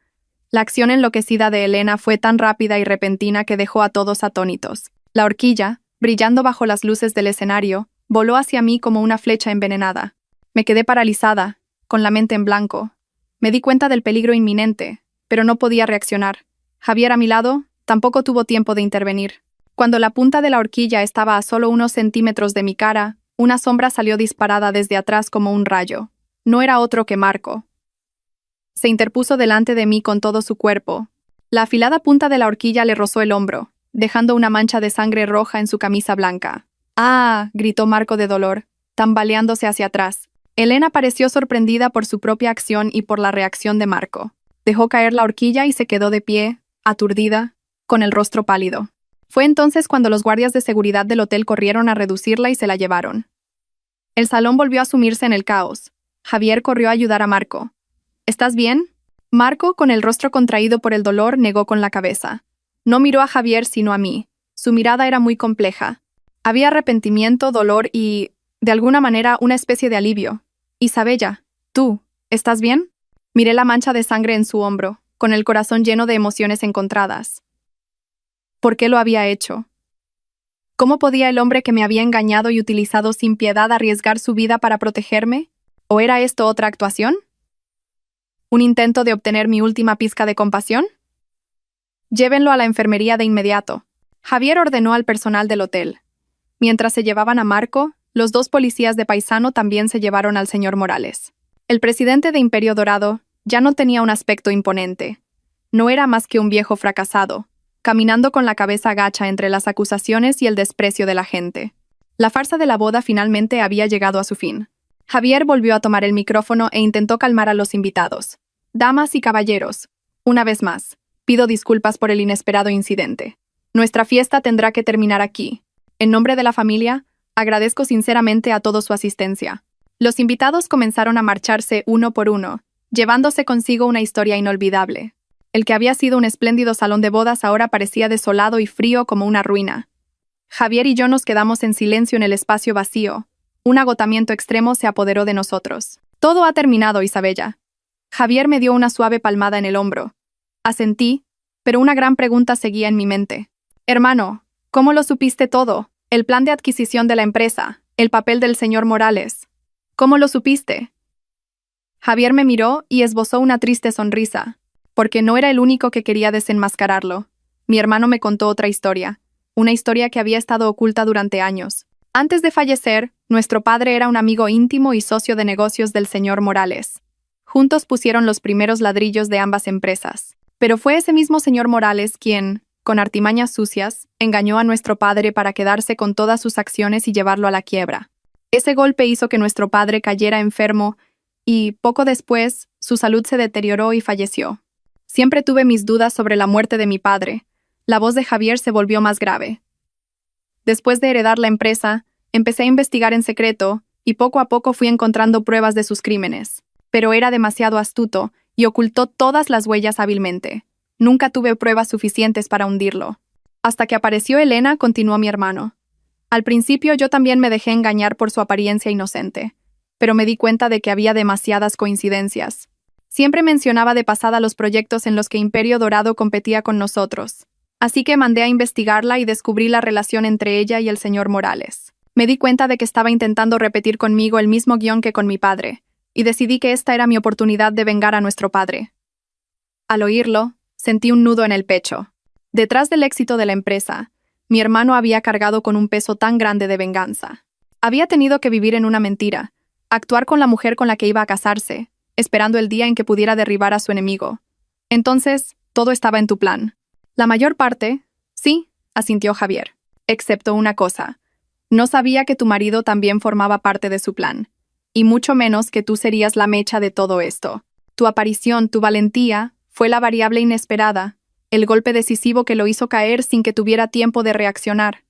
La acción enloquecida de Elena fue tan rápida y repentina que dejó a todos atónitos. La horquilla, brillando bajo las luces del escenario, voló hacia mí como una flecha envenenada. Me quedé paralizada, con la mente en blanco. Me di cuenta del peligro inminente, pero no podía reaccionar. Javier, a mi lado, tampoco tuvo tiempo de intervenir. Cuando la punta de la horquilla estaba a solo unos centímetros de mi cara, una sombra salió disparada desde atrás como un rayo. No era otro que Marco. Se interpuso delante de mí con todo su cuerpo. La afilada punta de la horquilla le rozó el hombro, dejando una mancha de sangre roja en su camisa blanca. «¡Ah!», gritó Marco de dolor, tambaleándose hacia atrás. Elena pareció sorprendida por su propia acción y por la reacción de Marco. Dejó caer la horquilla y se quedó de pie, aturdida, con el rostro pálido. Fue entonces cuando los guardias de seguridad del hotel corrieron a reducirla y se la llevaron. El salón volvió a sumirse en el caos. Javier corrió a ayudar a Marco. «¿Estás bien?». Marco, con el rostro contraído por el dolor, negó con la cabeza. No miró a Javier sino a mí. Su mirada era muy compleja. Había arrepentimiento, dolor y, de alguna manera, una especie de alivio. «Isabella, ¿tú, estás bien?». Miré la mancha de sangre en su hombro, con el corazón lleno de emociones encontradas. ¿Por qué lo había hecho? ¿Cómo podía el hombre que me había engañado y utilizado sin piedad arriesgar su vida para protegerme? ¿O era esto otra actuación? ¿Un intento de obtener mi última pizca de compasión? «Llévenlo a la enfermería de inmediato», Javier ordenó al personal del hotel. Mientras se llevaban a Marco, los dos policías de paisano también se llevaron al señor Morales. El presidente de Imperio Dorado ya no tenía un aspecto imponente. No era más que un viejo fracasado, caminando con la cabeza gacha entre las acusaciones y el desprecio de la gente. La farsa de la boda finalmente había llegado a su fin. Javier volvió a tomar el micrófono e intentó calmar a los invitados. Damas y caballeros, una vez más, pido disculpas por el inesperado incidente. Nuestra fiesta tendrá que terminar aquí. En nombre de la familia, agradezco sinceramente a todos su asistencia. Los invitados comenzaron a marcharse uno por uno, llevándose consigo una historia inolvidable. El que había sido un espléndido salón de bodas ahora parecía desolado y frío como una ruina. Javier y yo nos quedamos en silencio en el espacio vacío. Un agotamiento extremo se apoderó de nosotros. Todo ha terminado, Isabella. Javier me dio una suave palmada en el hombro. Asentí, pero una gran pregunta seguía en mi mente. Hermano, ¿cómo lo supiste todo? El plan de adquisición de la empresa, el papel del señor Morales. ¿Cómo lo supiste? Javier me miró y esbozó una triste sonrisa, porque no era el único que quería desenmascararlo. Mi hermano me contó otra historia, una historia que había estado oculta durante años. Antes de fallecer, nuestro padre era un amigo íntimo y socio de negocios del señor Morales. Juntos pusieron los primeros ladrillos de ambas empresas. Pero fue ese mismo señor Morales quien, con artimañas sucias, engañó a nuestro padre para quedarse con todas sus acciones y llevarlo a la quiebra. Ese golpe hizo que nuestro padre cayera enfermo y, poco después, su salud se deterioró y falleció. Siempre tuve mis dudas sobre la muerte de mi padre. La voz de Javier se volvió más grave. Después de heredar la empresa, empecé a investigar en secreto y poco a poco fui encontrando pruebas de sus crímenes. Pero era demasiado astuto y ocultó todas las huellas hábilmente. Nunca tuve pruebas suficientes para hundirlo. Hasta que apareció Elena, continuó mi hermano. Al principio yo también me dejé engañar por su apariencia inocente, pero me di cuenta de que había demasiadas coincidencias. Siempre mencionaba de pasada los proyectos en los que Imperio Dorado competía con nosotros. Así que mandé a investigarla y descubrí la relación entre ella y el señor Morales. Me di cuenta de que estaba intentando repetir conmigo el mismo guión que con mi padre, y decidí que esta era mi oportunidad de vengar a nuestro padre. Al oírlo, sentí un nudo en el pecho. Detrás del éxito de la empresa, mi hermano había cargado con un peso tan grande de venganza. Había tenido que vivir en una mentira, actuar con la mujer con la que iba a casarse, esperando el día en que pudiera derribar a su enemigo. Entonces, todo estaba en tu plan. La mayor parte, sí, asintió Javier, excepto una cosa. No sabía que tu marido también formaba parte de su plan, y mucho menos que tú serías la mecha de todo esto. Tu aparición, tu valentía, fue la variable inesperada, el golpe decisivo que lo hizo caer sin que tuviera tiempo de reaccionar.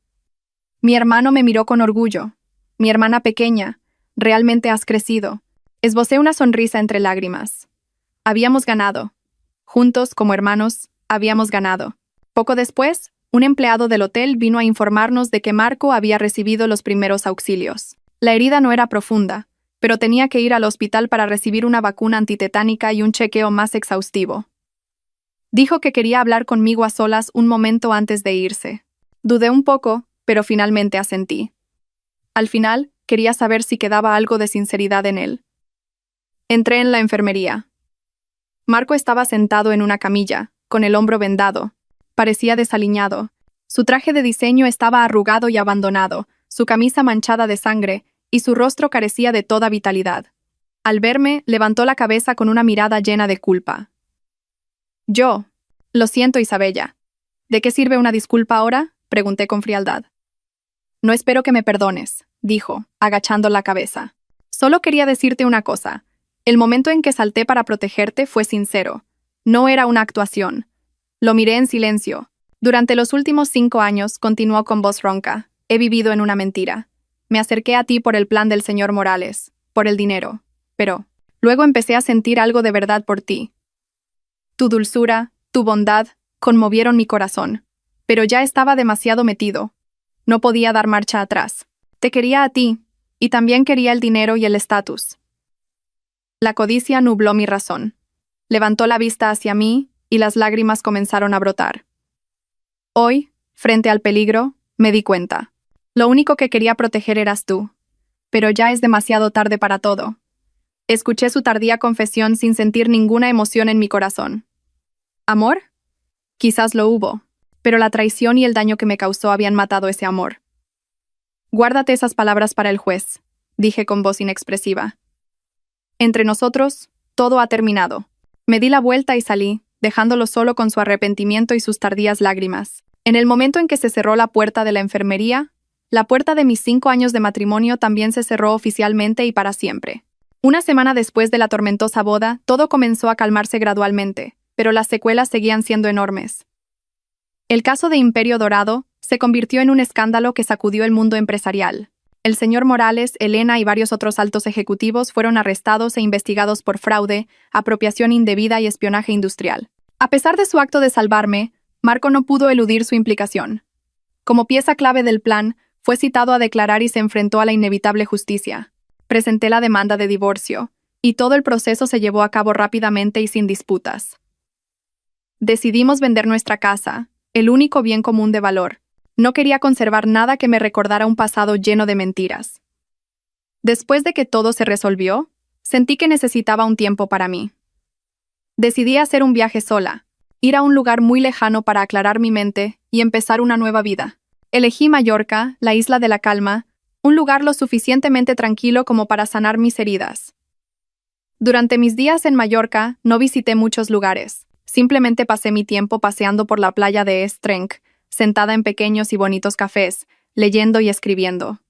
Mi hermano me miró con orgullo. Mi hermana pequeña, realmente has crecido. Esbocé una sonrisa entre lágrimas. Habíamos ganado. Juntos, como hermanos, habíamos ganado. Poco después, un empleado del hotel vino a informarnos de que Marco había recibido los primeros auxilios. La herida no era profunda, pero tenía que ir al hospital para recibir una vacuna antitetánica y un chequeo más exhaustivo. Dijo que quería hablar conmigo a solas un momento antes de irse. Dudé un poco, pero finalmente asentí. Al final, quería saber si quedaba algo de sinceridad en él. Entré en la enfermería. Marco estaba sentado en una camilla, con el hombro vendado. Parecía desaliñado. Su traje de diseño estaba arrugado y abandonado, su camisa manchada de sangre, y su rostro carecía de toda vitalidad. Al verme, levantó la cabeza con una mirada llena de culpa. Lo siento, Isabella. ¿De qué sirve una disculpa ahora?, pregunté con frialdad. No espero que me perdones, dijo, agachando la cabeza. Solo quería decirte una cosa. El momento en que salté para protegerte fue sincero. No era una actuación. Lo miré en silencio. Durante los últimos 5 años, continuó con voz ronca, he vivido en una mentira. Me acerqué a ti por el plan del señor Morales, por el dinero. Pero, luego empecé a sentir algo de verdad por ti. Tu dulzura, tu bondad, conmovieron mi corazón. Pero ya estaba demasiado metido. No podía dar marcha atrás. Te quería a ti, y también quería el dinero y el estatus. La codicia nubló mi razón. Levantó la vista hacia mí, y las lágrimas comenzaron a brotar. Hoy, frente al peligro, me di cuenta. Lo único que quería proteger eras tú. Pero ya es demasiado tarde para todo. Escuché su tardía confesión sin sentir ninguna emoción en mi corazón. ¿Amor? Quizás lo hubo, pero la traición y el daño que me causó habían matado ese amor. Guárdate esas palabras para el juez, dije con voz inexpresiva. Entre nosotros, todo ha terminado. Me di la vuelta y salí, dejándolo solo con su arrepentimiento y sus tardías lágrimas. En el momento en que se cerró la puerta de la enfermería, La puerta de mis 5 años de matrimonio también se cerró oficialmente y para siempre. Una semana después de la tormentosa boda, todo comenzó a calmarse gradualmente, pero las secuelas seguían siendo enormes. El caso de Imperio Dorado se convirtió en un escándalo que sacudió el mundo empresarial. El señor Morales, Elena y varios otros altos ejecutivos fueron arrestados e investigados por fraude, apropiación indebida y espionaje industrial. A pesar de su acto de salvarme, Marco no pudo eludir su implicación. Como pieza clave del plan, fue citado a declarar y se enfrentó a la inevitable justicia. Presenté la demanda de divorcio, y todo el proceso se llevó a cabo rápidamente y sin disputas. Decidimos vender nuestra casa, el único bien común de valor. No quería conservar nada que me recordara un pasado lleno de mentiras. Después de que todo se resolvió, sentí que necesitaba un tiempo para mí. Decidí hacer un viaje sola, ir a un lugar muy lejano para aclarar mi mente y empezar una nueva vida. Elegí Mallorca, la isla de la calma, un lugar lo suficientemente tranquilo como para sanar mis heridas. Durante mis días en Mallorca, no visité muchos lugares. Simplemente pasé mi tiempo paseando por la playa de Estrenc, sentada en pequeños y bonitos cafés, leyendo y escribiendo.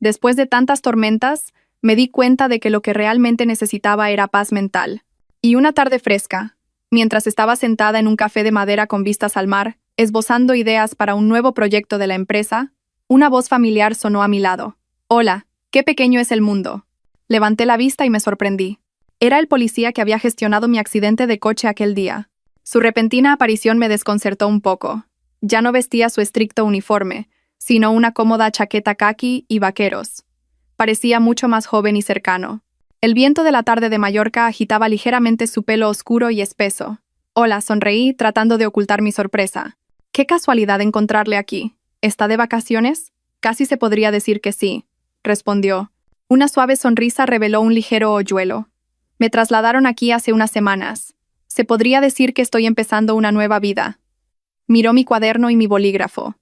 Después de tantas tormentas, me di cuenta de que lo que realmente necesitaba era paz mental. Y una tarde fresca, mientras estaba sentada en un café de madera con vistas al mar, esbozando ideas para un nuevo proyecto de la empresa, una voz familiar sonó a mi lado. «Hola, qué pequeño es el mundo». Levanté la vista y me sorprendí. Era el policía que había gestionado mi accidente de coche aquel día. Su repentina aparición me desconcertó un poco. Ya no vestía su estricto uniforme, sino una cómoda chaqueta caqui y vaqueros. Parecía mucho más joven y cercano. El viento de la tarde de Mallorca agitaba ligeramente su pelo oscuro y espeso. «Hola», sonreí, tratando de ocultar mi sorpresa. «Qué casualidad encontrarle aquí. ¿Está de vacaciones?» «Casi se podría decir que sí», respondió. Una suave sonrisa reveló un ligero hoyuelo. «Me trasladaron aquí hace unas semanas. Se podría decir que estoy empezando una nueva vida». Miró mi cuaderno y mi bolígrafo.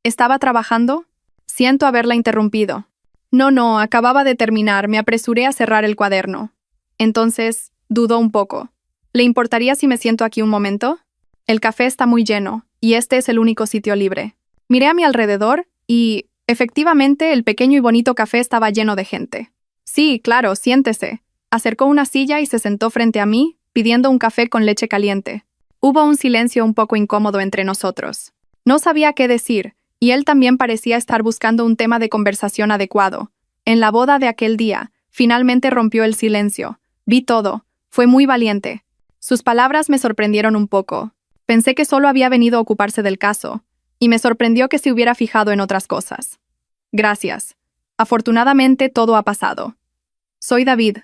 ¿Estaba trabajando? Siento haberla interrumpido. No, acababa de terminar, me apresuré a cerrar el cuaderno. Entonces, dudó un poco. ¿Le importaría si me siento aquí un momento? El café está muy lleno, y este es el único sitio libre. Miré a mi alrededor y, efectivamente, el pequeño y bonito café estaba lleno de gente. Sí, claro, siéntese. Acercó una silla y se sentó frente a mí, pidiendo un café con leche caliente. Hubo un silencio un poco incómodo entre nosotros. No sabía qué decir, y él también parecía estar buscando un tema de conversación adecuado. En la boda de aquel día, finalmente rompió el silencio. Vi todo. Fue muy valiente. Sus palabras me sorprendieron un poco. Pensé que solo había venido a ocuparse del caso, y me sorprendió que se hubiera fijado en otras cosas. Gracias. Afortunadamente todo ha pasado. Soy David.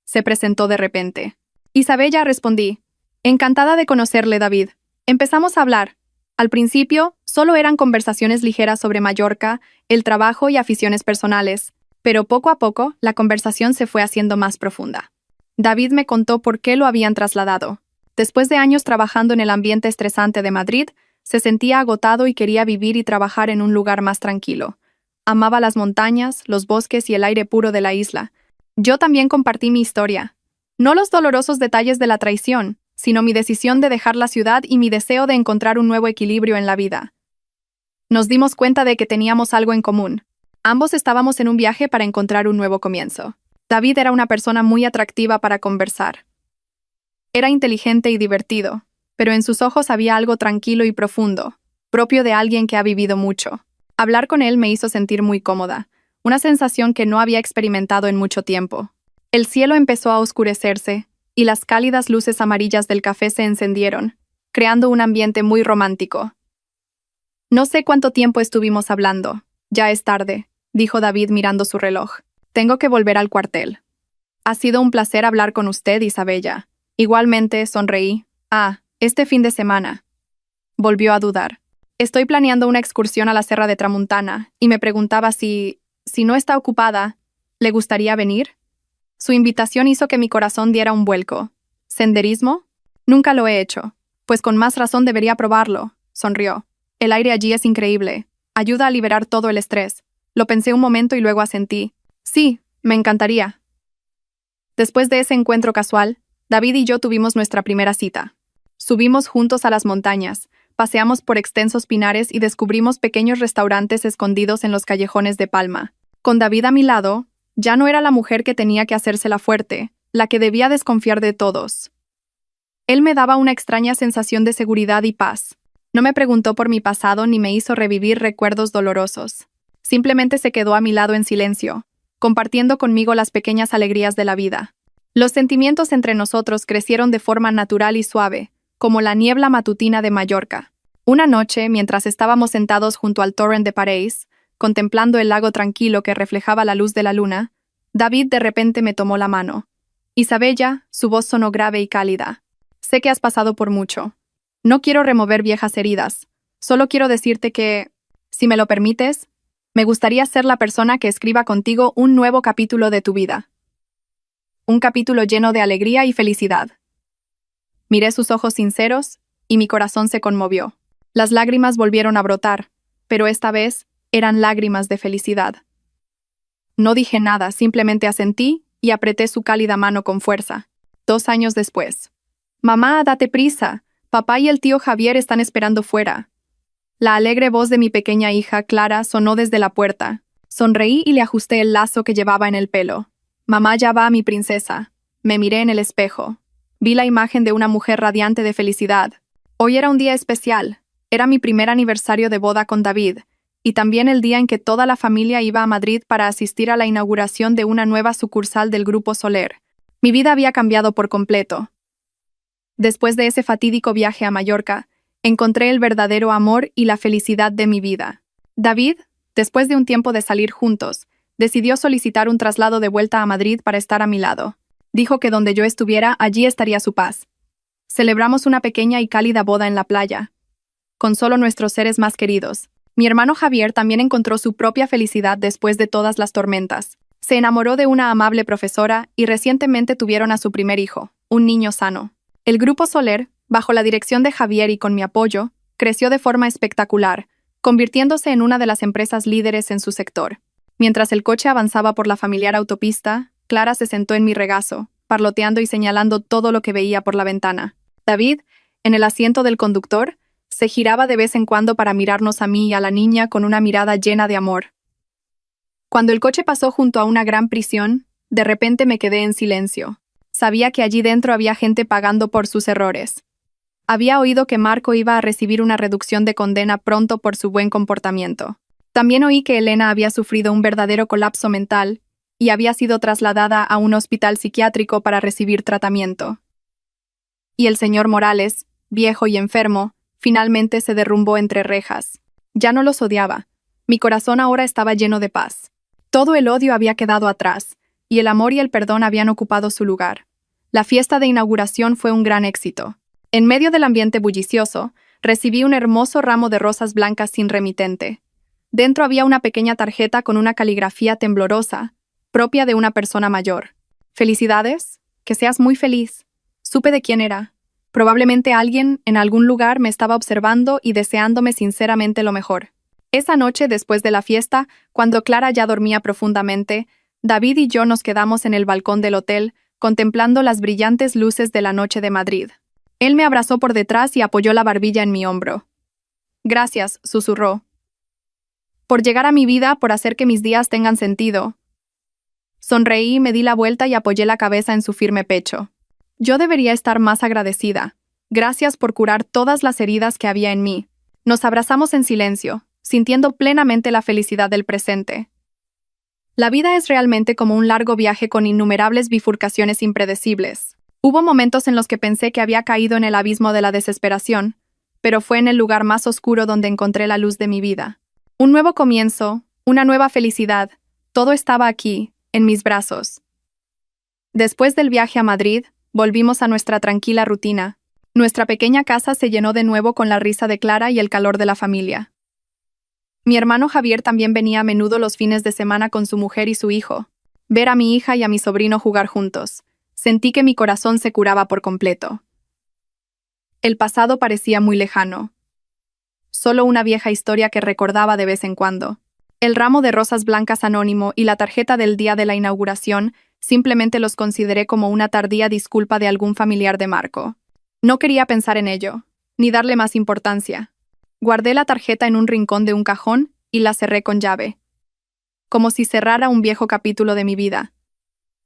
Se presentó de repente. Isabella, respondí. Encantada de conocerle, David. Empezamos a hablar. Al principio, solo eran conversaciones ligeras sobre Mallorca, el trabajo y aficiones personales, pero poco a poco la conversación se fue haciendo más profunda. David me contó por qué lo habían trasladado. Después de años trabajando en el ambiente estresante de Madrid, se sentía agotado y quería vivir y trabajar en un lugar más tranquilo. Amaba las montañas, los bosques y el aire puro de la isla. Yo también compartí mi historia. No los dolorosos detalles de la traición, sino mi decisión de dejar la ciudad y mi deseo de encontrar un nuevo equilibrio en la vida. Nos dimos cuenta de que teníamos algo en común. Ambos estábamos en un viaje para encontrar un nuevo comienzo. David era una persona muy atractiva para conversar. Era inteligente y divertido, pero en sus ojos había algo tranquilo y profundo, propio de alguien que ha vivido mucho. Hablar con él me hizo sentir muy cómoda, una sensación que no había experimentado en mucho tiempo. El cielo empezó a oscurecerse, y las cálidas luces amarillas del café se encendieron, creando un ambiente muy romántico. No sé cuánto tiempo estuvimos hablando. Ya es tarde, dijo David mirando su reloj. Tengo que volver al cuartel. Ha sido un placer hablar con usted, Isabella. Igualmente, sonreí. Este fin de semana. Volvió a dudar. Estoy planeando una excursión a la Serra de Tramuntana, y me preguntaba si no está ocupada, ¿le gustaría venir? Su invitación hizo que mi corazón diera un vuelco. ¿Senderismo? Nunca lo he hecho. Pues con más razón debería probarlo, sonrió. El aire allí es increíble. Ayuda a liberar todo el estrés. Lo pensé un momento y luego asentí. Sí, me encantaría. Después de ese encuentro casual, David y yo tuvimos nuestra primera cita. Subimos juntos a las montañas, paseamos por extensos pinares y descubrimos pequeños restaurantes escondidos en los callejones de Palma. Con David a mi lado, ya no era la mujer que tenía que hacérsela fuerte, la que debía desconfiar de todos. Él me daba una extraña sensación de seguridad y paz. No me preguntó por mi pasado ni me hizo revivir recuerdos dolorosos. Simplemente se quedó a mi lado en silencio, compartiendo conmigo las pequeñas alegrías de la vida. Los sentimientos entre nosotros crecieron de forma natural y suave, como la niebla matutina de Mallorca. Una noche, mientras estábamos sentados junto al torrent de París, contemplando el lago tranquilo que reflejaba la luz de la luna, David de repente me tomó la mano. Isabella, su voz sonó grave y cálida. Sé que has pasado por mucho. No quiero remover viejas heridas. Solo quiero decirte que, si me lo permites, me gustaría ser la persona que escriba contigo un nuevo capítulo de tu vida. Un capítulo lleno de alegría y felicidad. Miré sus ojos sinceros y mi corazón se conmovió. Las lágrimas volvieron a brotar, pero esta vez eran lágrimas de felicidad. No dije nada, simplemente asentí y apreté su cálida mano con fuerza. 2 años después. Mamá, date prisa. Papá y el tío Javier están esperando fuera. La alegre voz de mi pequeña hija, Clara, sonó desde la puerta. Sonreí y le ajusté el lazo que llevaba en el pelo. Mamá, ya va, mi princesa. Me miré en el espejo. Vi la imagen de una mujer radiante de felicidad. Hoy era un día especial. Era mi primer aniversario de boda con David, y también el día en que toda la familia iba a Madrid para asistir a la inauguración de una nueva sucursal del Grupo Soler. Mi vida había cambiado por completo. Después de ese fatídico viaje a Mallorca, encontré el verdadero amor y la felicidad de mi vida. David, después de un tiempo de salir juntos, decidió solicitar un traslado de vuelta a Madrid para estar a mi lado. Dijo que donde yo estuviera, allí estaría su paz. Celebramos una pequeña y cálida boda en la playa, con solo nuestros seres más queridos. Mi hermano Javier también encontró su propia felicidad después de todas las tormentas. Se enamoró de una amable profesora y recientemente tuvieron a su primer hijo, un niño sano. El Grupo Soler, bajo la dirección de Javier y con mi apoyo, creció de forma espectacular, convirtiéndose en una de las empresas líderes en su sector. Mientras el coche avanzaba por la familiar autopista, Clara se sentó en mi regazo, parloteando y señalando todo lo que veía por la ventana. David, en el asiento del conductor, se giraba de vez en cuando para mirarnos a mí y a la niña con una mirada llena de amor. Cuando el coche pasó junto a una gran prisión, de repente me quedé en silencio. Sabía que allí dentro había gente pagando por sus errores. Había oído que Marco iba a recibir una reducción de condena pronto por su buen comportamiento. También oí que Elena había sufrido un verdadero colapso mental y había sido trasladada a un hospital psiquiátrico para recibir tratamiento. Y el señor Morales, viejo y enfermo, finalmente se derrumbó entre rejas. Ya no los odiaba. Mi corazón ahora estaba lleno de paz. Todo el odio había quedado atrás, y el amor y el perdón habían ocupado su lugar. La fiesta de inauguración fue un gran éxito. En medio del ambiente bullicioso, recibí un hermoso ramo de rosas blancas sin remitente. Dentro había una pequeña tarjeta con una caligrafía temblorosa, propia de una persona mayor. «Felicidades, que seas muy feliz». Supe de quién era. Probablemente alguien, en algún lugar, me estaba observando y deseándome sinceramente lo mejor. Esa noche, después de la fiesta, cuando Clara ya dormía profundamente, David y yo nos quedamos en el balcón del hotel, contemplando las brillantes luces de la noche de Madrid. Él me abrazó por detrás y apoyó la barbilla en mi hombro. «Gracias», susurró. «Por llegar a mi vida, por hacer que mis días tengan sentido». Sonreí, me di la vuelta y apoyé la cabeza en su firme pecho. Yo debería estar más agradecida. Gracias por curar todas las heridas que había en mí. Nos abrazamos en silencio, sintiendo plenamente la felicidad del presente. La vida es realmente como un largo viaje con innumerables bifurcaciones impredecibles. Hubo momentos en los que pensé que había caído en el abismo de la desesperación, pero fue en el lugar más oscuro donde encontré la luz de mi vida. Un nuevo comienzo, una nueva felicidad, todo estaba aquí, en mis brazos. Después del viaje a Madrid, volvimos a nuestra tranquila rutina. Nuestra pequeña casa se llenó de nuevo con la risa de Clara y el calor de la familia. Mi hermano Javier también venía a menudo los fines de semana con su mujer y su hijo. Ver a mi hija y a mi sobrino jugar juntos. Sentí que mi corazón se curaba por completo. El pasado parecía muy lejano. Solo una vieja historia que recordaba de vez en cuando. El ramo de rosas blancas anónimo y la tarjeta del día de la inauguración simplemente los consideré como una tardía disculpa de algún familiar de Marco. No quería pensar en ello. ni darle más importancia. Guardé la tarjeta en un rincón de un cajón y la cerré con llave, como si cerrara un viejo capítulo de mi vida.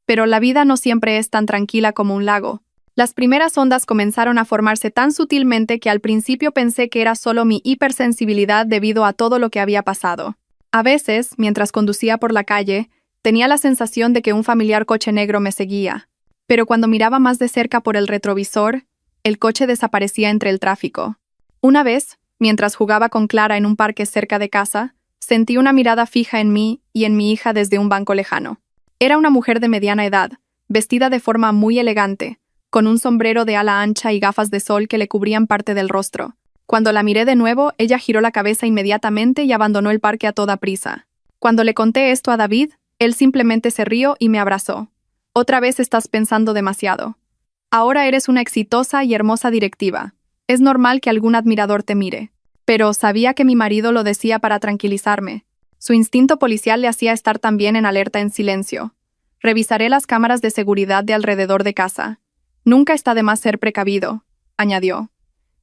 Pero la vida no siempre es tan tranquila como un lago. Las primeras ondas comenzaron a formarse tan sutilmente que al principio pensé que era solo mi hipersensibilidad debido a todo lo que había pasado. A veces, mientras conducía por la calle, tenía la sensación de que un familiar coche negro me seguía. Pero cuando miraba más de cerca por el retrovisor, el coche desaparecía entre el tráfico. Una vez, mientras jugaba con Clara en un parque cerca de casa, sentí una mirada fija en mí y en mi hija desde un banco lejano. Era una mujer de mediana edad, vestida de forma muy elegante, con un sombrero de ala ancha y gafas de sol que le cubrían parte del rostro. Cuando la miré de nuevo, ella giró la cabeza inmediatamente y abandonó el parque a toda prisa. Cuando le conté esto a David, él simplemente se rió y me abrazó. Otra vez estás pensando demasiado. Ahora eres una exitosa y hermosa directiva. Es normal que algún admirador te mire. Pero sabía que mi marido lo decía para tranquilizarme. Su instinto policial le hacía estar también en alerta en silencio. Revisaré las cámaras de seguridad de alrededor de casa. Nunca está de más ser precavido, añadió.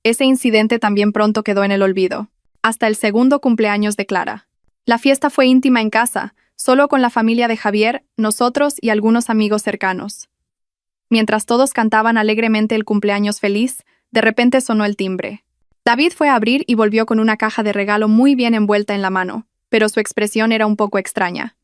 Ese incidente también pronto quedó en el olvido. Hasta el segundo cumpleaños de Clara. La fiesta fue íntima en casa, solo con la familia de Javier, nosotros y algunos amigos cercanos. Mientras todos cantaban alegremente el cumpleaños feliz, de repente sonó el timbre. David fue a abrir y volvió con una caja de regalo muy bien envuelta en la mano, pero su expresión era un poco extraña.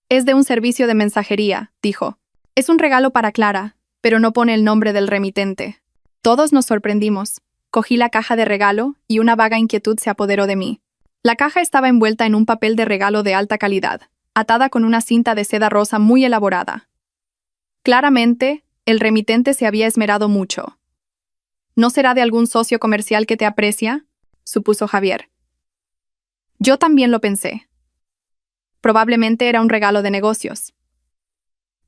Es de un servicio de mensajería, dijo. Es un regalo para Clara, pero no pone el nombre del remitente. Todos nos sorprendimos. Cogí la caja de regalo y una vaga inquietud se apoderó de mí. La caja estaba envuelta en un papel de regalo de alta calidad, atada con una cinta de seda rosa muy elaborada. Claramente, el remitente se había esmerado mucho. ¿No será de algún socio comercial que te aprecia?, supuso Javier. Yo también lo pensé. Probablemente era un regalo de negocios.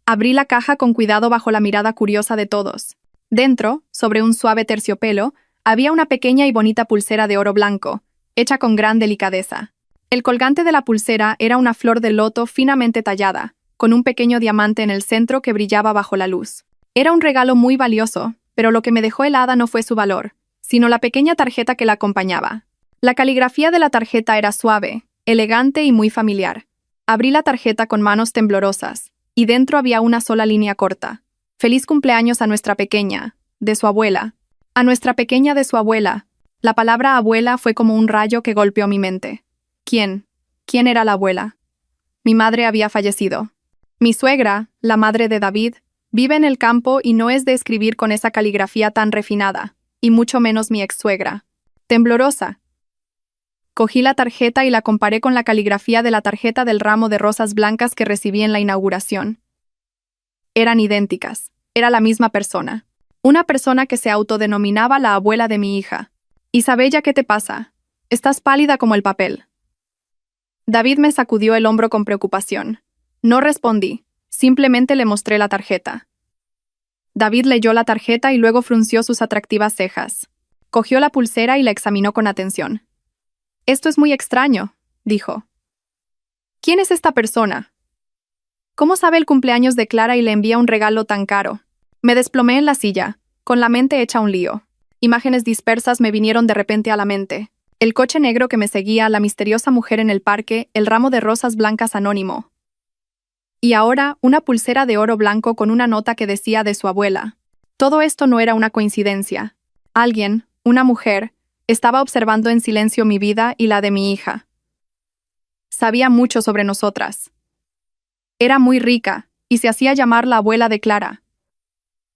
Abrí la caja con cuidado bajo la mirada curiosa de todos. Dentro, sobre un suave terciopelo, había una pequeña y bonita pulsera de oro blanco, hecha con gran delicadeza. El colgante de la pulsera era una flor de loto finamente tallada, con un pequeño diamante en el centro que brillaba bajo la luz. Era un regalo muy valioso, pero lo que me dejó helada no fue su valor, sino la pequeña tarjeta que la acompañaba. La caligrafía de la tarjeta era suave, elegante y muy familiar. Abrí la tarjeta con manos temblorosas, y dentro había una sola línea corta. Feliz cumpleaños a nuestra pequeña, de su abuela. A nuestra pequeña de su abuela. La palabra abuela fue como un rayo que golpeó mi mente. ¿Quién? ¿Quién era la abuela? Mi madre había fallecido. Mi suegra, la madre de David, vive en el campo y no es de escribir con esa caligrafía tan refinada, y mucho menos mi ex-suegra. Temblorosa. Cogí la tarjeta y la comparé con la caligrafía de la tarjeta del ramo de rosas blancas que recibí en la inauguración. Eran idénticas. Era la misma persona. Una persona que se autodenominaba la abuela de mi hija. Isabella, ¿qué te pasa? Estás pálida como el papel. David me sacudió el hombro con preocupación. No respondí. Simplemente le mostré la tarjeta. David leyó la tarjeta y luego frunció sus atractivas cejas. Cogió la pulsera y la examinó con atención. Esto es muy extraño, dijo. ¿Quién es esta persona? ¿Cómo sabe el cumpleaños de Clara y le envía un regalo tan caro? Me desplomé en la silla, con la mente hecha un lío. Imágenes dispersas me vinieron de repente a la mente. El coche negro que me seguía, la misteriosa mujer en el parque, el ramo de rosas blancas anónimo. Y ahora, una pulsera de oro blanco con una nota que decía de su abuela. Todo esto no era una coincidencia. Alguien, una mujer, estaba observando en silencio mi vida y la de mi hija. Sabía mucho sobre nosotras. Era muy rica, y se hacía llamar la abuela de Clara.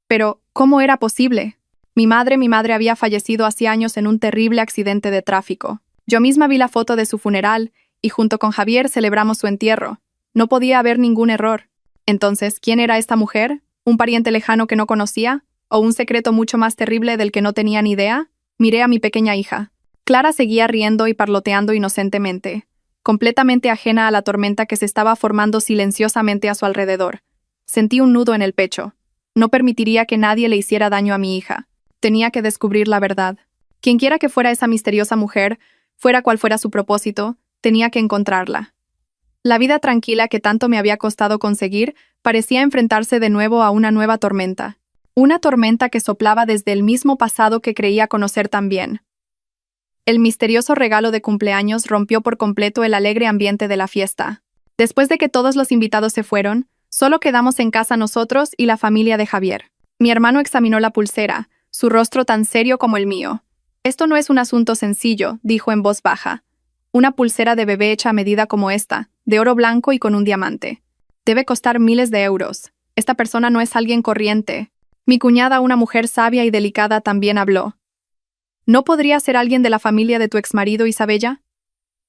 Pero, ¿cómo era posible? Mi madre había fallecido hace años en un terrible accidente de tráfico. Yo misma vi la foto de su funeral, y junto con Javier celebramos su entierro. No podía haber ningún error. Entonces, ¿quién era esta mujer? ¿Un pariente lejano que no conocía? ¿O un secreto mucho más terrible del que no tenía ni idea? Miré a mi pequeña hija. Clara seguía riendo y parloteando inocentemente, completamente ajena a la tormenta que se estaba formando silenciosamente a su alrededor. Sentí un nudo en el pecho. No permitiría que nadie le hiciera daño a mi hija. Tenía que descubrir la verdad. Quienquiera que fuera esa misteriosa mujer, fuera cual fuera su propósito, tenía que encontrarla. La vida tranquila que tanto me había costado conseguir parecía enfrentarse de nuevo a una nueva tormenta. Una tormenta que soplaba desde el mismo pasado que creía conocer tan bien. El misterioso regalo de cumpleaños rompió por completo el alegre ambiente de la fiesta. Después de que todos los invitados se fueron, solo quedamos en casa nosotros y la familia de Javier. Mi hermano examinó la pulsera, su rostro tan serio como el mío. «Esto no es un asunto sencillo», dijo en voz baja. «Una pulsera de bebé hecha a medida como esta, de oro blanco y con un diamante. Debe costar miles de euros. Esta persona no es alguien corriente». Mi cuñada, una mujer sabia y delicada, también habló. «¿No podría ser alguien de la familia de tu exmarido, Isabella?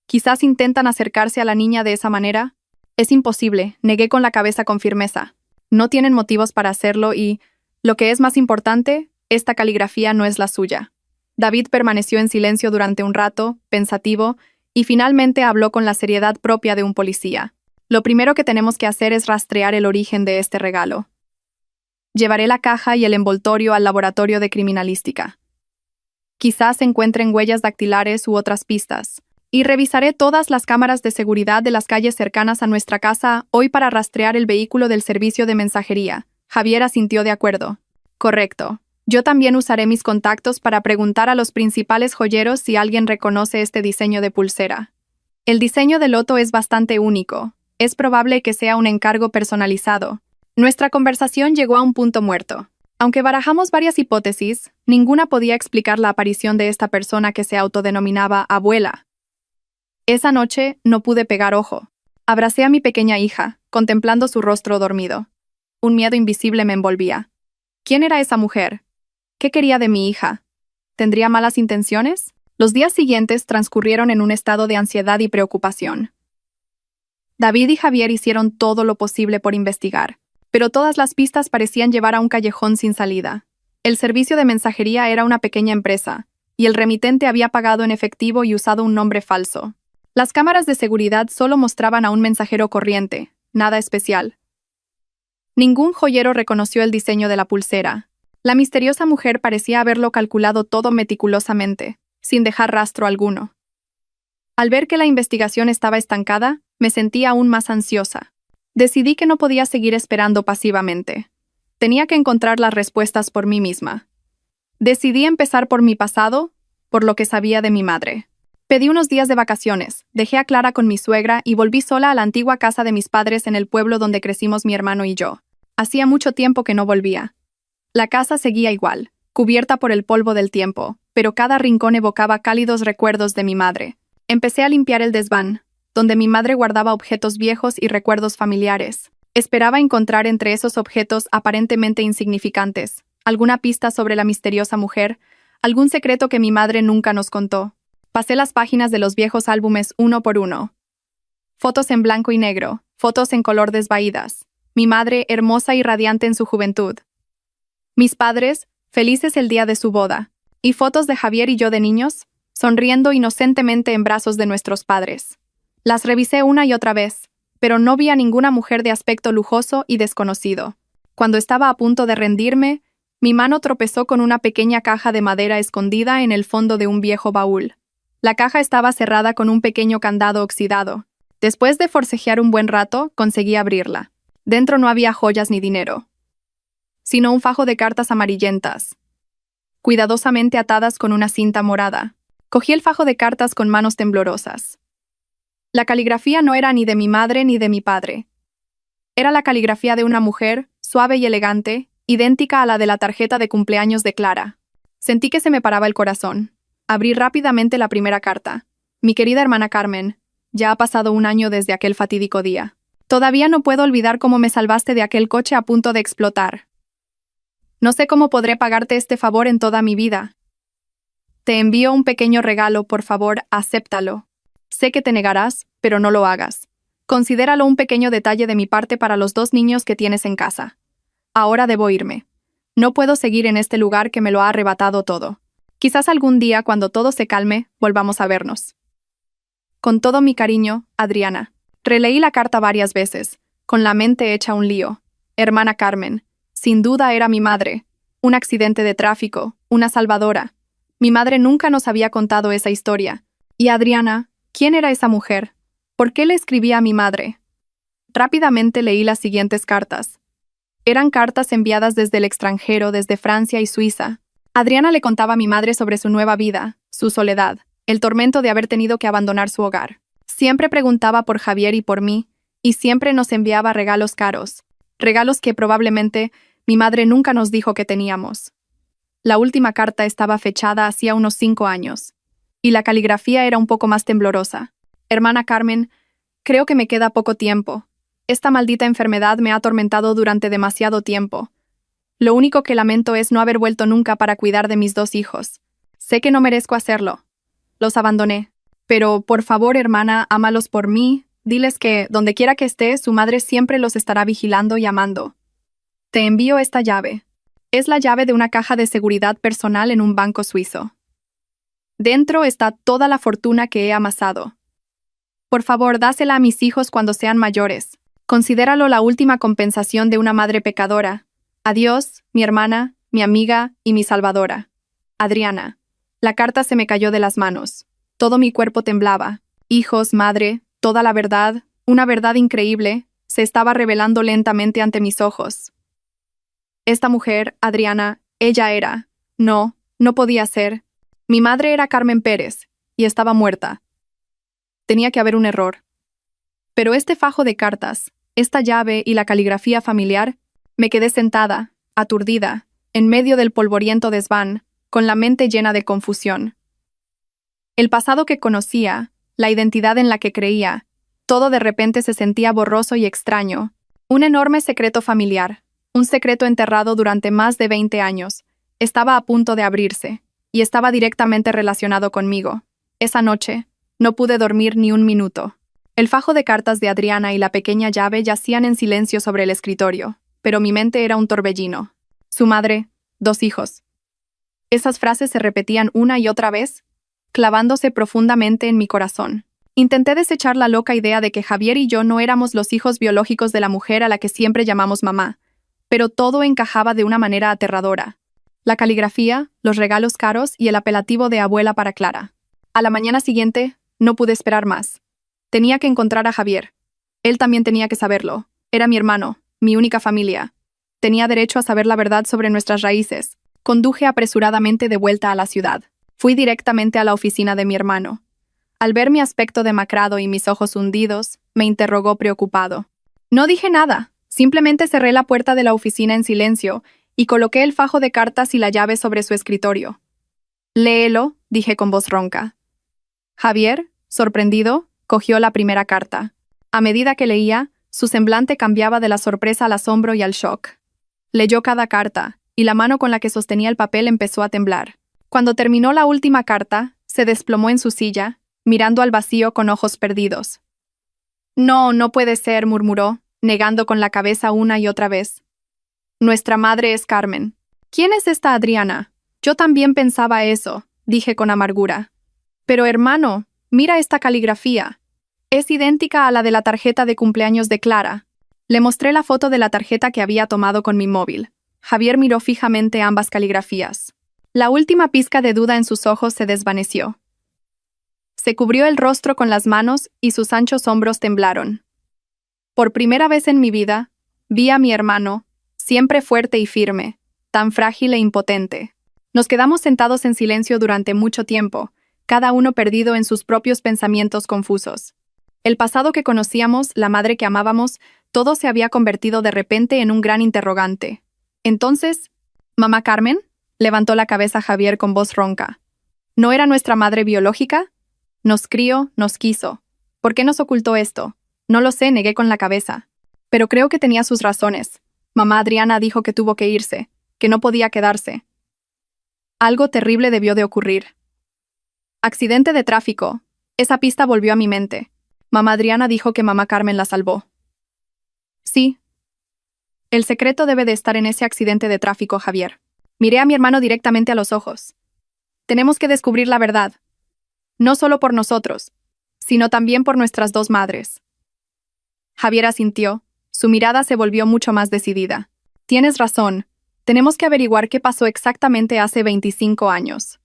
Quizás intentan acercarse a la niña de esa manera». «Es imposible», negué con la cabeza con firmeza. «No tienen motivos para hacerlo y, lo que es más importante, esta caligrafía no es la suya». David permaneció en silencio durante un rato, pensativo, y finalmente habló con la seriedad propia de un policía. «Lo primero que tenemos que hacer es rastrear el origen de este regalo. Llevaré la caja y el envoltorio al laboratorio de criminalística. Quizás se encuentren huellas dactilares u otras pistas. Y revisaré todas las cámaras de seguridad de las calles cercanas a nuestra casa hoy para rastrear el vehículo del servicio de mensajería». Javier asintió de acuerdo. «Correcto. Yo también usaré mis contactos para preguntar a los principales joyeros si alguien reconoce este diseño de pulsera. El diseño del loto es bastante único. Es probable que sea un encargo personalizado». Nuestra conversación llegó a un punto muerto. Aunque barajamos varias hipótesis, ninguna podía explicar la aparición de esta persona que se autodenominaba abuela. Esa noche no pude pegar ojo. Abracé a mi pequeña hija, contemplando su rostro dormido. Un miedo invisible me envolvía. ¿Quién era esa mujer? ¿Qué quería de mi hija? ¿Tendría malas intenciones? Los días siguientes transcurrieron en un estado de ansiedad y preocupación. David y Javier hicieron todo lo posible por investigar, pero todas las pistas parecían llevar a un callejón sin salida. El servicio de mensajería era una pequeña empresa, y el remitente había pagado en efectivo y usado un nombre falso. Las cámaras de seguridad solo mostraban a un mensajero corriente, nada especial. Ningún joyero reconoció el diseño de la pulsera. La misteriosa mujer parecía haberlo calculado todo meticulosamente, sin dejar rastro alguno. Al ver que la investigación estaba estancada, me sentí aún más ansiosa. Decidí que no podía seguir esperando pasivamente. Tenía que encontrar las respuestas por mí misma. Decidí empezar por mi pasado, por lo que sabía de mi madre. Pedí unos días de vacaciones, dejé a Clara con mi suegra y volví sola a la antigua casa de mis padres en el pueblo donde crecimos mi hermano y yo. Hacía mucho tiempo que no volvía. La casa seguía igual, cubierta por el polvo del tiempo, pero cada rincón evocaba cálidos recuerdos de mi madre. Empecé a limpiar el desván, donde mi madre guardaba objetos viejos y recuerdos familiares. Esperaba encontrar entre esos objetos aparentemente insignificantes alguna pista sobre la misteriosa mujer, algún secreto que mi madre nunca nos contó. Pasé las páginas de los viejos álbumes uno por uno. Fotos en blanco y negro, fotos en color desvaídas. Mi madre, hermosa y radiante en su juventud. Mis padres, felices el día de su boda. Y fotos de Javier y yo de niños, sonriendo inocentemente en brazos de nuestros padres. Las revisé una y otra vez, pero no vi a ninguna mujer de aspecto lujoso y desconocido. Cuando estaba a punto de rendirme, mi mano tropezó con una pequeña caja de madera escondida en el fondo de un viejo baúl. La caja estaba cerrada con un pequeño candado oxidado. Después de forcejear un buen rato, conseguí abrirla. Dentro no había joyas ni dinero, sino un fajo de cartas amarillentas, cuidadosamente atadas con una cinta morada. Cogí el fajo de cartas con manos temblorosas. La caligrafía no era ni de mi madre ni de mi padre. Era la caligrafía de una mujer, suave y elegante, idéntica a la de la tarjeta de cumpleaños de Clara. Sentí que se me paraba el corazón. Abrí rápidamente la primera carta. Mi querida hermana Carmen, ya ha pasado un año desde aquel fatídico día. Todavía no puedo olvidar cómo me salvaste de aquel coche a punto de explotar. No sé cómo podré pagarte este favor en toda mi vida. Te envío un pequeño regalo, por favor, acéptalo. Sé que te negarás, pero no lo hagas. Considéralo un pequeño detalle de mi parte para los 2 niños que tienes en casa. Ahora debo irme. No puedo seguir en este lugar que me lo ha arrebatado todo. Quizás algún día, cuando todo se calme, volvamos a vernos. Con todo mi cariño, Adriana. Releí la carta varias veces, con la mente hecha un lío. Hermana Carmen, sin duda era mi madre. Un accidente de tráfico, una salvadora. Mi madre nunca nos había contado esa historia. Y Adriana, ¿quién era esa mujer? ¿Por qué le escribía a mi madre? Rápidamente leí las siguientes cartas. Eran cartas enviadas desde el extranjero, desde Francia y Suiza. Adriana le contaba a mi madre sobre su nueva vida, su soledad, el tormento de haber tenido que abandonar su hogar. Siempre preguntaba por Javier y por mí, y siempre nos enviaba regalos caros, regalos que probablemente mi madre nunca nos dijo que teníamos. La última carta estaba fechada hacía unos 5 años, y la caligrafía era un poco más temblorosa. Hermana Carmen, creo que me queda poco tiempo. Esta maldita enfermedad me ha atormentado durante demasiado tiempo. Lo único que lamento es no haber vuelto nunca para cuidar de mis 2 hijos. Sé que no merezco hacerlo. Los abandoné. Pero, por favor, hermana, ámalos por mí. Diles que, donde quiera que esté, su madre siempre los estará vigilando y amando. Te envío esta llave. Es la llave de una caja de seguridad personal en un banco suizo. Dentro está toda la fortuna que he amasado. Por favor, dásela a mis hijos cuando sean mayores. Considéralo la última compensación de una madre pecadora. Adiós, mi hermana, mi amiga y mi salvadora. Adriana. La carta se me cayó de las manos. Todo mi cuerpo temblaba. Hijos, madre, toda la verdad, una verdad increíble, se estaba revelando lentamente ante mis ojos. Esta mujer, Adriana, ella era. No podía ser. Mi madre era Carmen Pérez, y estaba muerta. Tenía que haber un error. Pero este fajo de cartas, esta llave y la caligrafía familiar, me quedé sentada, aturdida, en medio del polvoriento desván, con la mente llena de confusión. El pasado que conocía, la identidad en la que creía, todo de repente se sentía borroso y extraño. Un enorme secreto familiar, un secreto enterrado durante más de 20 años, estaba a punto de abrirse, y estaba directamente relacionado conmigo. Esa noche, no pude dormir ni un minuto. El fajo de cartas de Adriana y la pequeña llave yacían en silencio sobre el escritorio, pero mi mente era un torbellino. Su madre, 2 hijos. Esas frases se repetían una y otra vez, clavándose profundamente en mi corazón. Intenté desechar la loca idea de que Javier y yo no éramos los hijos biológicos de la mujer a la que siempre llamamos mamá, pero todo encajaba de una manera aterradora. La caligrafía, los regalos caros y el apelativo de abuela para Clara. A la mañana siguiente, no pude esperar más. Tenía que encontrar a Javier. Él también tenía que saberlo. Era mi hermano, mi única familia. Tenía derecho a saber la verdad sobre nuestras raíces. Conduje apresuradamente de vuelta a la ciudad. Fui directamente a la oficina de mi hermano. Al ver mi aspecto demacrado y mis ojos hundidos, me interrogó preocupado. No dije nada, simplemente cerré la puerta de la oficina en silencio y coloqué el fajo de cartas y la llave sobre su escritorio. Léelo, dije con voz ronca. Javier, sorprendido, cogió la primera carta. A medida que leía, su semblante cambiaba de la sorpresa al asombro y al shock. Leyó cada carta, y la mano con la que sostenía el papel empezó a temblar. Cuando terminó la última carta, se desplomó en su silla, mirando al vacío con ojos perdidos. No puede ser, murmuró, negando con la cabeza una y otra vez. Nuestra madre es Carmen. ¿Quién es esta Adriana? Yo también pensaba eso, dije con amargura. Pero hermano, mira esta caligrafía. Es idéntica a la de la tarjeta de cumpleaños de Clara. Le mostré la foto de la tarjeta que había tomado con mi móvil. Javier miró fijamente ambas caligrafías. La última pizca de duda en sus ojos se desvaneció. Se cubrió el rostro con las manos y sus anchos hombros temblaron. Por primera vez en mi vida, vi a mi hermano, siempre fuerte y firme, tan frágil e impotente. Nos quedamos sentados en silencio durante mucho tiempo, cada uno perdido en sus propios pensamientos confusos. El pasado que conocíamos, la madre que amábamos, todo se había convertido de repente en un gran interrogante. Entonces, ¿mamá Carmen? Levantó la cabeza Javier con voz ronca. ¿No era nuestra madre biológica? Nos crió, nos quiso. ¿Por qué nos ocultó esto? No lo sé, negué con la cabeza. Pero creo que tenía sus razones. Mamá Adriana dijo que tuvo que irse, que no podía quedarse. Algo terrible debió de ocurrir. Accidente de tráfico. Esa pista volvió a mi mente. Mamá Adriana dijo que mamá Carmen la salvó. Sí. El secreto debe de estar en ese accidente de tráfico, Javier. Miré a mi hermano directamente a los ojos. Tenemos que descubrir la verdad. No solo por nosotros, sino también por nuestras 2 madres. Javier asintió. Su mirada se volvió mucho más decidida. Tienes razón. Tenemos que averiguar qué pasó exactamente hace 25 años.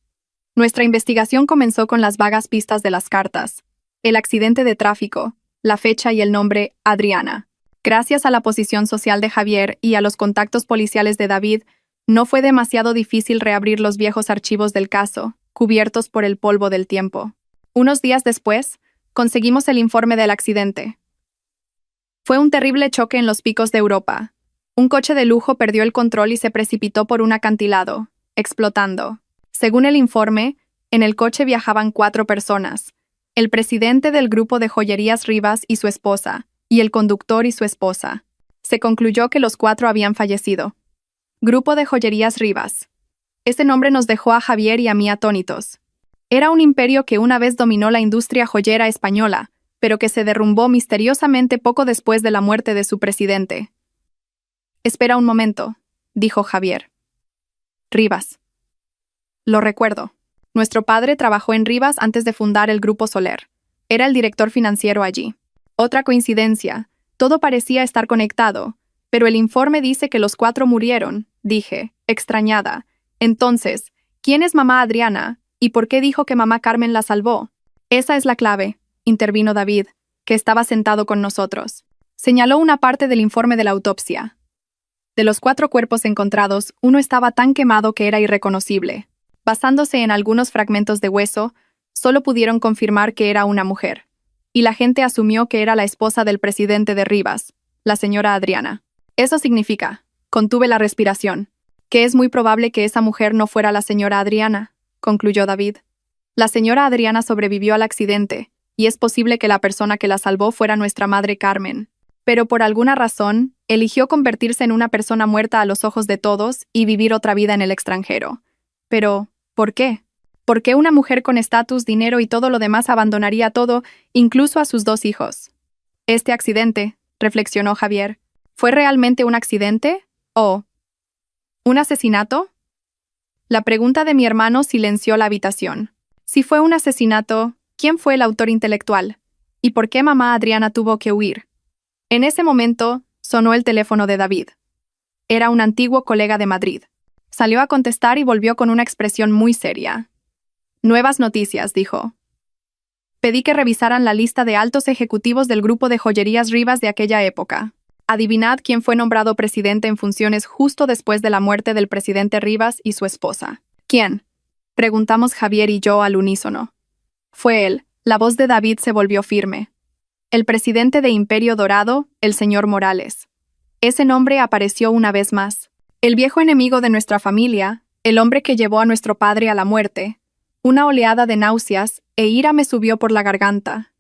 Nuestra investigación comenzó con las vagas pistas de las cartas, el accidente de tráfico, la fecha y el nombre Adriana. Gracias a la posición social de Javier y a los contactos policiales de David, no fue demasiado difícil reabrir los viejos archivos del caso, cubiertos por el polvo del tiempo. Unos días después, conseguimos el informe del accidente. Fue un terrible choque en los picos de Europa. Un coche de lujo perdió el control y se precipitó por un acantilado, explotando. Según el informe, en el coche viajaban 4 personas: el presidente del grupo de joyerías Rivas y su esposa, y el conductor y su esposa. Se concluyó que los 4 habían fallecido. Grupo de joyerías Rivas. Ese nombre nos dejó a Javier y a mí atónitos. Era un imperio que una vez dominó la industria joyera española, pero que se derrumbó misteriosamente poco después de la muerte de su presidente. «Espera un momento», dijo Javier. «Rivas. Lo recuerdo. Nuestro padre trabajó en Rivas antes de fundar el Grupo Soler. Era el director financiero allí. Otra coincidencia. Todo parecía estar conectado, pero el informe dice que los 4 murieron», dije, extrañada. «Entonces, ¿quién es mamá Adriana? ¿Y por qué dijo que mamá Carmen la salvó?» «Esa es la clave», intervino David, que estaba sentado con nosotros. Señaló una parte del informe de la autopsia. De los 4 cuerpos encontrados, uno estaba tan quemado que era irreconocible. Basándose en algunos fragmentos de hueso, solo pudieron confirmar que era una mujer. Y la gente asumió que era la esposa del presidente de Rivas, la señora Adriana. Eso significa, contuve la respiración, que es muy probable que esa mujer no fuera la señora Adriana, concluyó David. La señora Adriana sobrevivió al accidente, y es posible que la persona que la salvó fuera nuestra madre Carmen. Pero por alguna razón, eligió convertirse en una persona muerta a los ojos de todos y vivir otra vida en el extranjero. Pero, ¿por qué? ¿Por qué una mujer con estatus, dinero y todo lo demás abandonaría todo, incluso a sus 2 hijos? Este accidente, reflexionó Javier, ¿fue realmente un accidente? ¿O un asesinato? La pregunta de mi hermano silenció la habitación. Si fue un asesinato, ¿quién fue el autor intelectual? ¿Y por qué mamá Adriana tuvo que huir? En ese momento, sonó el teléfono de David. Era un antiguo colega de Madrid. Salió a contestar y volvió con una expresión muy seria. «Nuevas noticias», dijo. «Pedí que revisaran la lista de altos ejecutivos del grupo de joyerías Rivas de aquella época. Adivinad quién fue nombrado presidente en funciones justo después de la muerte del presidente Rivas y su esposa». «¿Quién?», preguntamos Javier y yo al unísono. «Fue él». La voz de David se volvió firme. «El presidente de Imperio Dorado, el señor Morales». Ese nombre apareció una vez más. El viejo enemigo de nuestra familia, el hombre que llevó a nuestro padre a la muerte. Una oleada de náuseas e ira me subió por la garganta.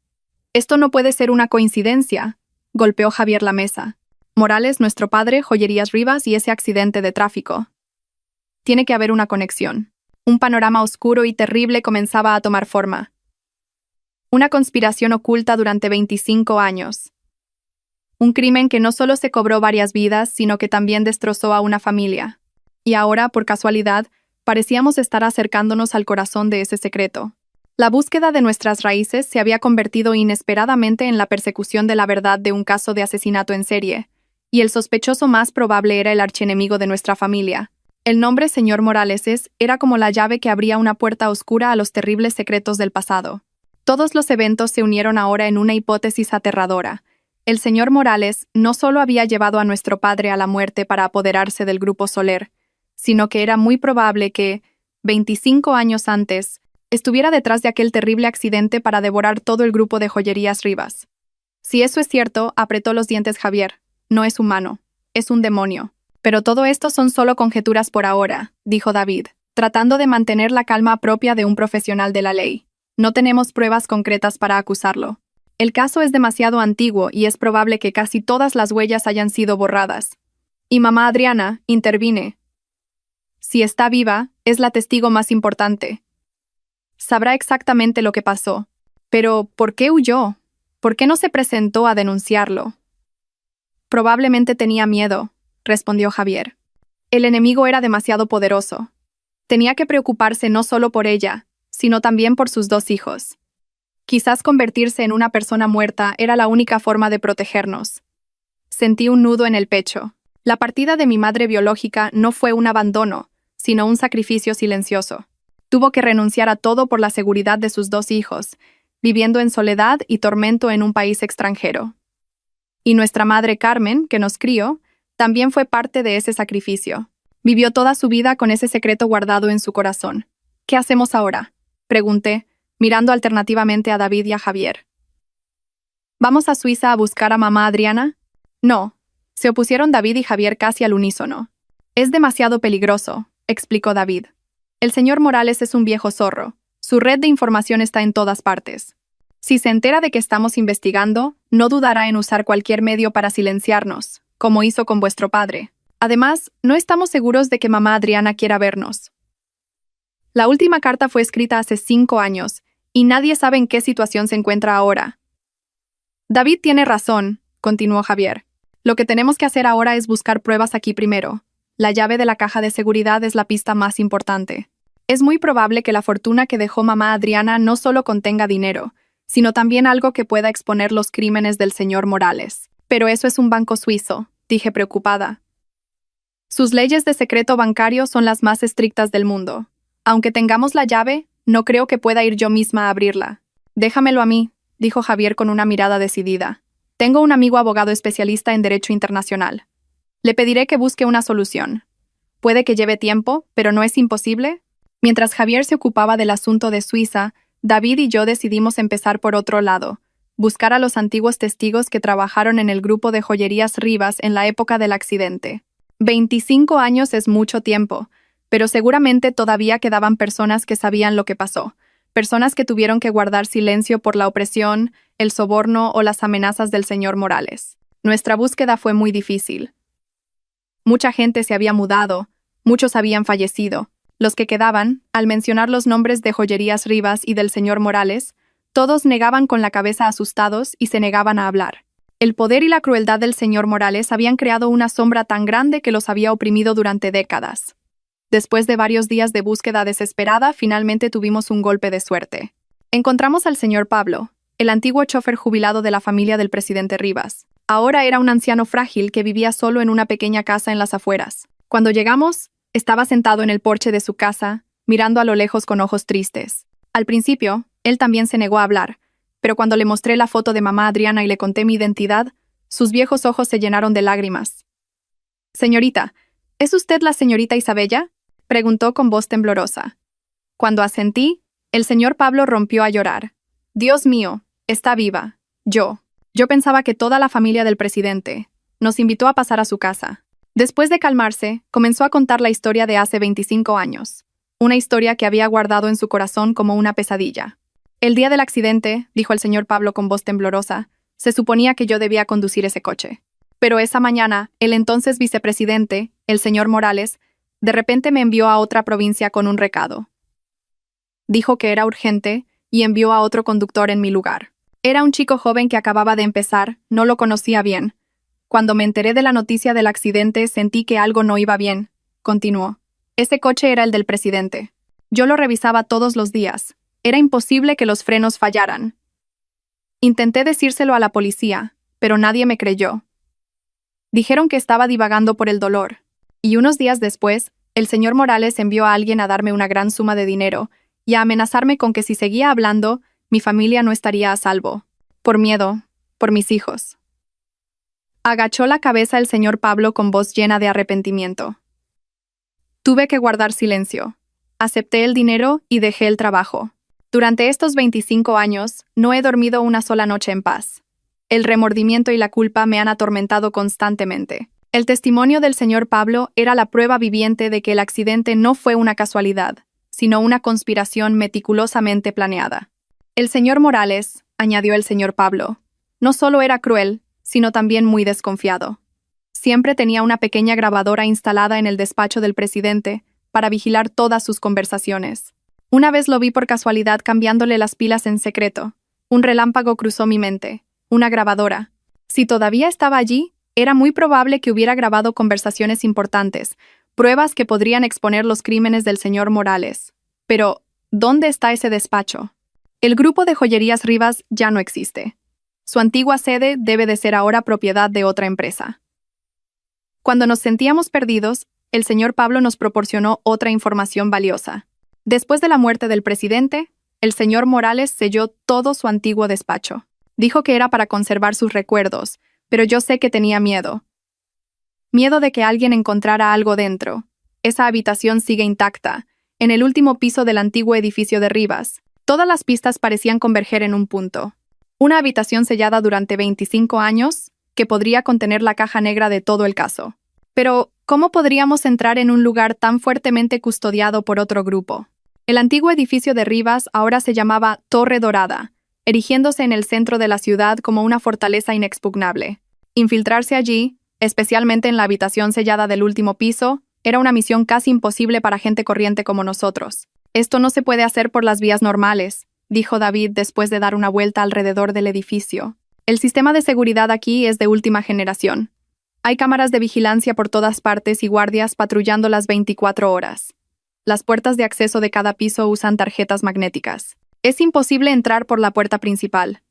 «Esto no puede ser una coincidencia», golpeó Javier la mesa. «Morales, nuestro padre, joyerías Rivas y ese accidente de tráfico. Tiene que haber una conexión». Un panorama oscuro y terrible comenzaba a tomar forma. Una conspiración oculta durante 25 años. Un crimen que no solo se cobró varias vidas, sino que también destrozó a una familia. Y ahora, por casualidad, parecíamos estar acercándonos al corazón de ese secreto. La búsqueda de nuestras raíces se había convertido inesperadamente en la persecución de la verdad de un caso de asesinato en serie, y el sospechoso más probable era el archienemigo de nuestra familia. El nombre señor Morales era como la llave que abría una puerta oscura a los terribles secretos del pasado. Todos los eventos se unieron ahora en una hipótesis aterradora. El señor Morales no solo había llevado a nuestro padre a la muerte para apoderarse del Grupo Soler, sino que era muy probable que, 25 años antes, estuviera detrás de aquel terrible accidente para devorar todo el grupo de joyerías Rivas. Si eso es cierto, apretó los dientes Javier, no es humano, es un demonio. Pero todo esto son solo conjeturas por ahora, dijo David, tratando de mantener la calma propia de un profesional de la ley. No tenemos pruebas concretas para acusarlo. El caso es demasiado antiguo y es probable que casi todas las huellas hayan sido borradas. Y mamá Adriana, intervine. Si está viva, es la testigo más importante. Sabrá exactamente lo que pasó. Pero, ¿por qué huyó? ¿Por qué no se presentó a denunciarlo? Probablemente tenía miedo, respondió Javier. El enemigo era demasiado poderoso. Tenía que preocuparse no solo por ella, sino también por sus 2 hijos. Quizás convertirse en una persona muerta era la única forma de protegernos. Sentí un nudo en el pecho. La partida de mi madre biológica no fue un abandono, sino un sacrificio silencioso. Tuvo que renunciar a todo por la seguridad de sus 2 hijos, viviendo en soledad y tormento en un país extranjero. Y nuestra madre Carmen, que nos crió, también fue parte de ese sacrificio. Vivió toda su vida con ese secreto guardado en su corazón. ¿Qué hacemos ahora?, pregunté, mirando alternativamente a David y a Javier. ¿Vamos a Suiza a buscar a mamá Adriana? No, se opusieron David y Javier casi al unísono. Es demasiado peligroso, explicó David. El señor Morales es un viejo zorro. Su red de información está en todas partes. Si se entera de que estamos investigando, no dudará en usar cualquier medio para silenciarnos, como hizo con vuestro padre. Además, no estamos seguros de que mamá Adriana quiera vernos. La última carta fue escrita hace 5 años, y nadie sabe en qué situación se encuentra ahora. David tiene razón, continuó Javier. Lo que tenemos que hacer ahora es buscar pruebas aquí primero. La llave de la caja de seguridad es la pista más importante. Es muy probable que la fortuna que dejó mamá Adriana no solo contenga dinero, sino también algo que pueda exponer los crímenes del señor Morales. Pero eso es un banco suizo, dije preocupada. Sus leyes de secreto bancario son las más estrictas del mundo. Aunque tengamos la llave, no creo que pueda ir yo misma a abrirla. Déjamelo a mí, dijo Javier con una mirada decidida. Tengo un amigo abogado especialista en derecho internacional. Le pediré que busque una solución. Puede que lleve tiempo, pero no es imposible. Mientras Javier se ocupaba del asunto de Suiza, David y yo decidimos empezar por otro lado, buscar a los antiguos testigos que trabajaron en el grupo de joyerías Rivas en la época del accidente. 25 años es mucho tiempo, pero seguramente todavía quedaban personas que sabían lo que pasó, personas que tuvieron que guardar silencio por la opresión, el soborno o las amenazas del señor Morales. Nuestra búsqueda fue muy difícil. Mucha gente se había mudado, muchos habían fallecido. Los que quedaban, al mencionar los nombres de Joyerías Rivas y del señor Morales, todos negaban con la cabeza asustados y se negaban a hablar. El poder y la crueldad del señor Morales habían creado una sombra tan grande que los había oprimido durante décadas. Después de varios días de búsqueda desesperada, finalmente tuvimos un golpe de suerte. Encontramos al señor Pablo, el antiguo chofer jubilado de la familia del presidente Rivas. Ahora era un anciano frágil que vivía solo en una pequeña casa en las afueras. Cuando llegamos, estaba sentado en el porche de su casa, mirando a lo lejos con ojos tristes. Al principio, él también se negó a hablar, pero cuando le mostré la foto de mamá Adriana y le conté mi identidad, sus viejos ojos se llenaron de lágrimas. «Señorita, ¿es usted la señorita Isabella?», preguntó con voz temblorosa. Cuando asentí, el señor Pablo rompió a llorar. «Dios mío, está viva. Yo pensaba que toda la familia del presidente nos invitó a pasar a su casa». Después de calmarse, comenzó a contar la historia de hace 25 años. Una historia que había guardado en su corazón como una pesadilla. «El día del accidente», dijo el señor Pablo con voz temblorosa, «se suponía que yo debía conducir ese coche. Pero esa mañana, el entonces vicepresidente, el señor Morales, de repente me envió a otra provincia con un recado. Dijo que era urgente y envió a otro conductor en mi lugar. Era un chico joven que acababa de empezar, no lo conocía bien. Cuando me enteré de la noticia del accidente, sentí que algo no iba bien», continuó. «Ese coche era el del presidente. Yo lo revisaba todos los días. Era imposible que los frenos fallaran. Intenté decírselo a la policía, pero nadie me creyó. Dijeron que estaba divagando por el dolor. Y unos días después, el señor Morales envió a alguien a darme una gran suma de dinero y a amenazarme con que si seguía hablando, mi familia no estaría a salvo. Por miedo, por mis hijos». Agachó la cabeza el señor Pablo con voz llena de arrepentimiento. Tuve que guardar silencio. Acepté el dinero y dejé el trabajo. Durante estos 25 años, no he dormido una sola noche en paz. El remordimiento y la culpa me han atormentado constantemente. El testimonio del señor Pablo era la prueba viviente de que el accidente no fue una casualidad, sino una conspiración meticulosamente planeada. El señor Morales, añadió el señor Pablo, no solo era cruel, sino también muy desconfiado. Siempre tenía una pequeña grabadora instalada en el despacho del presidente para vigilar todas sus conversaciones. Una vez lo vi por casualidad cambiándole las pilas en secreto. Un relámpago cruzó mi mente. Una grabadora. Si todavía estaba allí, era muy probable que hubiera grabado conversaciones importantes, pruebas que podrían exponer los crímenes del señor Morales. Pero, ¿dónde está ese despacho? El grupo de joyerías Rivas ya no existe. Su antigua sede debe de ser ahora propiedad de otra empresa. Cuando nos sentíamos perdidos, el señor Pablo nos proporcionó otra información valiosa. Después de la muerte del presidente, el señor Morales selló todo su antiguo despacho. Dijo que era para conservar sus recuerdos, pero yo sé que tenía miedo. Miedo de que alguien encontrara algo dentro. Esa habitación sigue intacta, en el último piso del antiguo edificio de Rivas. Todas las pistas parecían converger en un punto. Una habitación sellada durante 25 años, que podría contener la caja negra de todo el caso. Pero, ¿cómo podríamos entrar en un lugar tan fuertemente custodiado por otro grupo? El antiguo edificio de Rivas ahora se llamaba Torre Dorada, erigiéndose en el centro de la ciudad como una fortaleza inexpugnable. Infiltrarse allí, especialmente en la habitación sellada del último piso, era una misión casi imposible para gente corriente como nosotros. Esto no se puede hacer por las vías normales, dijo David después de dar una vuelta alrededor del edificio. El sistema de seguridad aquí es de última generación. Hay cámaras de vigilancia por todas partes y guardias patrullando las 24 horas. Las puertas de acceso de cada piso usan tarjetas magnéticas. Es imposible entrar por la puerta principal.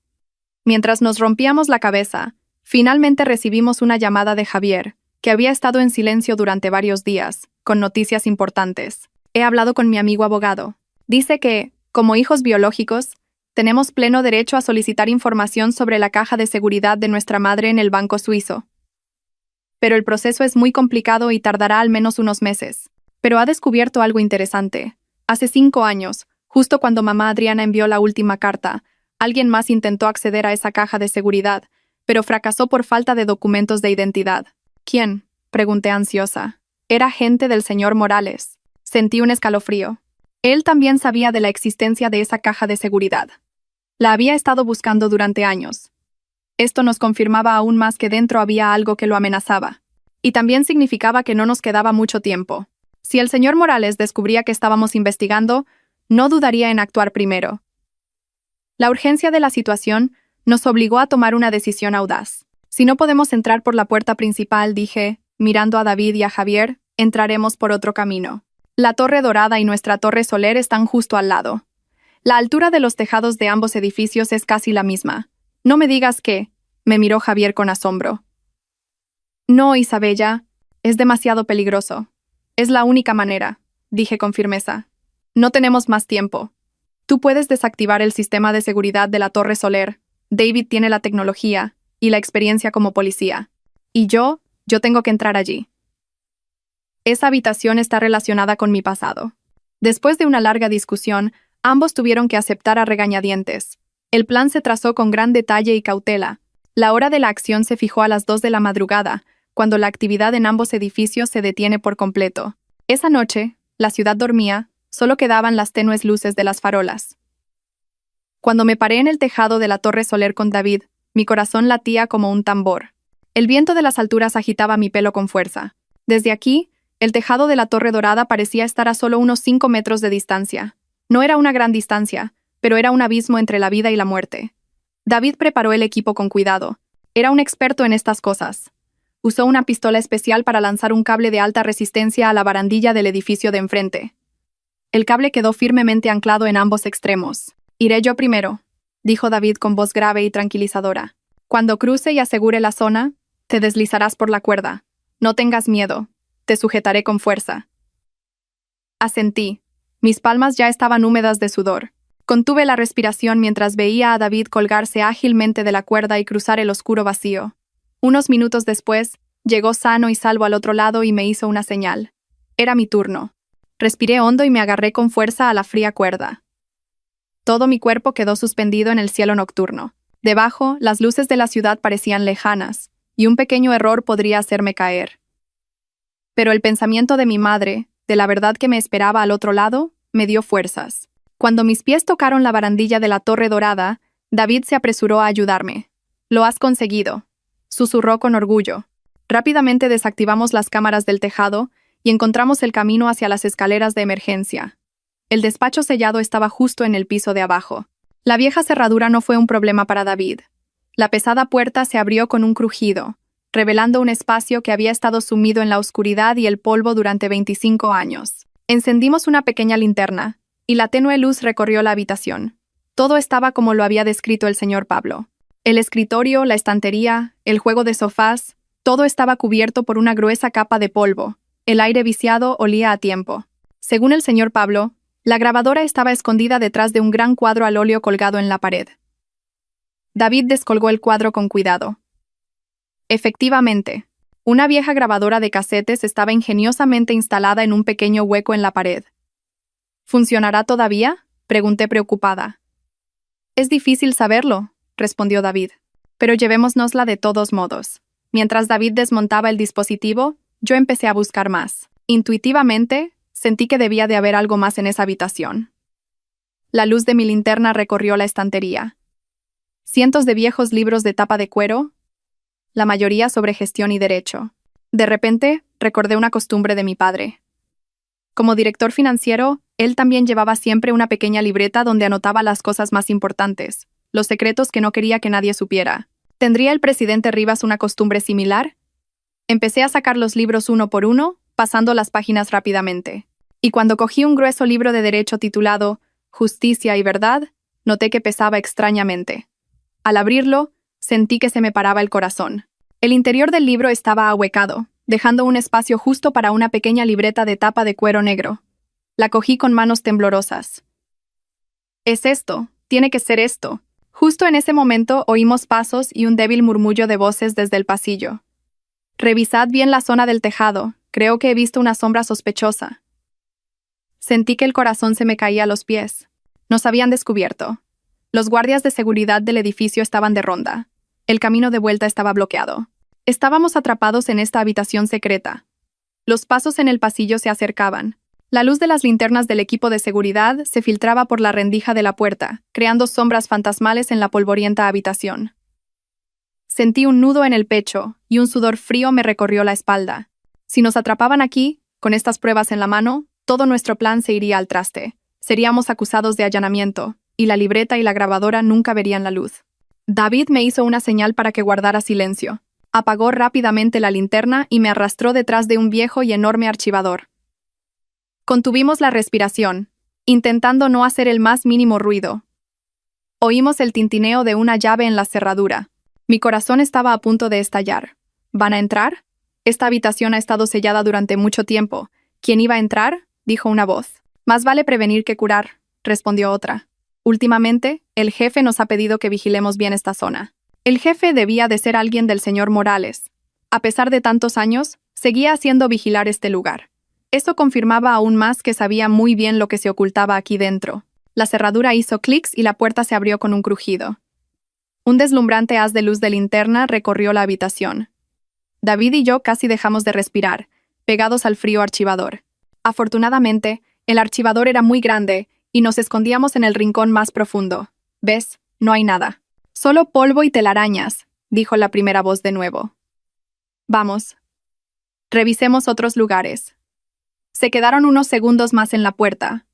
Mientras nos rompíamos la cabeza, finalmente recibimos una llamada de Javier, que había estado en silencio durante varios días, con noticias importantes. He hablado con mi amigo abogado. Dice que, como hijos biológicos, tenemos pleno derecho a solicitar información sobre la caja de seguridad de nuestra madre en el banco suizo. Pero el proceso es muy complicado y tardará al menos unos meses. Pero ha descubierto algo interesante. Hace 5 años, justo cuando mamá Adriana envió la última carta, alguien más intentó acceder a esa caja de seguridad, pero fracasó por falta de documentos de identidad. ¿Quién?, pregunté ansiosa. Era gente del señor Morales. Sentí un escalofrío. Él también sabía de la existencia de esa caja de seguridad. La había estado buscando durante años. Esto nos confirmaba aún más que dentro había algo que lo amenazaba. Y también significaba que no nos quedaba mucho tiempo. Si el señor Morales descubría que estábamos investigando, no dudaría en actuar primero. La urgencia de la situación nos obligó a tomar una decisión audaz. Si no podemos entrar por la puerta principal, dije, mirando a David y a Javier, entraremos por otro camino. La Torre Dorada y nuestra Torre Soler están justo al lado. La altura de los tejados de ambos edificios es casi la misma. No me digas que, me miró Javier con asombro. No, Isabella, es demasiado peligroso. Es la única manera, dije con firmeza. No tenemos más tiempo. Tú puedes desactivar el sistema de seguridad de la Torre Soler. David tiene la tecnología y la experiencia como policía. Y yo tengo que entrar allí. Esa habitación está relacionada con mi pasado. Después de una larga discusión, ambos tuvieron que aceptar a regañadientes. El plan se trazó con gran detalle y cautela. La hora de la acción se fijó a las 2 de la madrugada, cuando la actividad en ambos edificios se detiene por completo. Esa noche, la ciudad dormía, solo quedaban las tenues luces de las farolas. Cuando me paré en el tejado de la Torre Soler con David, mi corazón latía como un tambor. El viento de las alturas agitaba mi pelo con fuerza. Desde aquí, el tejado de la Torre Dorada parecía estar a solo unos 5 metros de distancia. No era una gran distancia, pero era un abismo entre la vida y la muerte. David preparó el equipo con cuidado. Era un experto en estas cosas. Usó una pistola especial para lanzar un cable de alta resistencia a la barandilla del edificio de enfrente. El cable quedó firmemente anclado en ambos extremos. «Iré yo primero», dijo David con voz grave y tranquilizadora. «Cuando cruce y asegure la zona, te deslizarás por la cuerda. No tengas miedo. Te sujetaré con fuerza». Asentí. Mis palmas ya estaban húmedas de sudor. Contuve la respiración mientras veía a David colgarse ágilmente de la cuerda y cruzar el oscuro vacío. Unos minutos después, llegó sano y salvo al otro lado y me hizo una señal. Era mi turno. Respiré hondo y me agarré con fuerza a la fría cuerda. Todo mi cuerpo quedó suspendido en el cielo nocturno. Debajo, las luces de la ciudad parecían lejanas, y un pequeño error podría hacerme caer. Pero el pensamiento de mi madre, de la verdad que me esperaba al otro lado, me dio fuerzas. Cuando mis pies tocaron la barandilla de la Torre Dorada, David se apresuró a ayudarme. «Lo has conseguido», susurró con orgullo. Rápidamente desactivamos las cámaras del tejado y encontramos el camino hacia las escaleras de emergencia. El despacho sellado estaba justo en el piso de abajo. La vieja cerradura no fue un problema para David. La pesada puerta se abrió con un crujido, revelando un espacio que había estado sumido en la oscuridad y el polvo durante 25 años. Encendimos una pequeña linterna, y la tenue luz recorrió la habitación. Todo estaba como lo había descrito el señor Pablo. El escritorio, la estantería, el juego de sofás, todo estaba cubierto por una gruesa capa de polvo. El aire viciado olía a tiempo. Según el señor Pablo, la grabadora estaba escondida detrás de un gran cuadro al óleo colgado en la pared. David descolgó el cuadro con cuidado. Efectivamente, una vieja grabadora de casetes estaba ingeniosamente instalada en un pequeño hueco en la pared. ¿Funcionará todavía?, pregunté preocupada. Es difícil saberlo, respondió David, pero llevémonosla de todos modos. Mientras David desmontaba el dispositivo, yo empecé a buscar más. Intuitivamente, sentí que debía de haber algo más en esa habitación. La luz de mi linterna recorrió la estantería. Cientos de viejos libros de tapa de cuero, la mayoría sobre gestión y derecho. De repente, recordé una costumbre de mi padre. Como director financiero, él también llevaba siempre una pequeña libreta donde anotaba las cosas más importantes, los secretos que no quería que nadie supiera. ¿Tendría el presidente Rivas una costumbre similar? Empecé a sacar los libros uno por uno, pasando las páginas rápidamente. Y cuando cogí un grueso libro de derecho titulado Justicia y Verdad, noté que pesaba extrañamente. Al abrirlo, sentí que se me paraba el corazón. El interior del libro estaba ahuecado, dejando un espacio justo para una pequeña libreta de tapa de cuero negro. La cogí con manos temblorosas. «Es esto, tiene que ser esto». Justo en ese momento oímos pasos y un débil murmullo de voces desde el pasillo. «Revisad bien la zona del tejado, creo que he visto una sombra sospechosa». Sentí que el corazón se me caía a los pies. Nos habían descubierto. Los guardias de seguridad del edificio estaban de ronda. El camino de vuelta estaba bloqueado. Estábamos atrapados en esta habitación secreta. Los pasos en el pasillo se acercaban. La luz de las linternas del equipo de seguridad se filtraba por la rendija de la puerta, creando sombras fantasmales en la polvorienta habitación. Sentí un nudo en el pecho y un sudor frío me recorrió la espalda. Si nos atrapaban aquí, con estas pruebas en la mano, todo nuestro plan se iría al traste. Seríamos acusados de allanamiento, y la libreta y la grabadora nunca verían la luz. David me hizo una señal para que guardara silencio. Apagó rápidamente la linterna y me arrastró detrás de un viejo y enorme archivador. Contuvimos la respiración, intentando no hacer el más mínimo ruido. Oímos el tintineo de una llave en la cerradura. Mi corazón estaba a punto de estallar. ¿Van a entrar? Esta habitación ha estado sellada durante mucho tiempo. ¿Quién iba a entrar?, dijo una voz. Más vale prevenir que curar, respondió otra. Últimamente, el jefe nos ha pedido que vigilemos bien esta zona. El jefe debía de ser alguien del señor Morales. A pesar de tantos años, seguía haciendo vigilar este lugar. Eso confirmaba aún más que sabía muy bien lo que se ocultaba aquí dentro. La cerradura hizo clics y la puerta se abrió con un crujido. Un deslumbrante haz de luz de linterna recorrió la habitación. David y yo casi dejamos de respirar, pegados al frío archivador. Afortunadamente, el archivador era muy grande y nos escondíamos en el rincón más profundo. ¿Ves? No hay nada. Solo polvo y telarañas, dijo la primera voz de nuevo. Vamos. Revisemos otros lugares. Se quedaron unos segundos más en la puerta.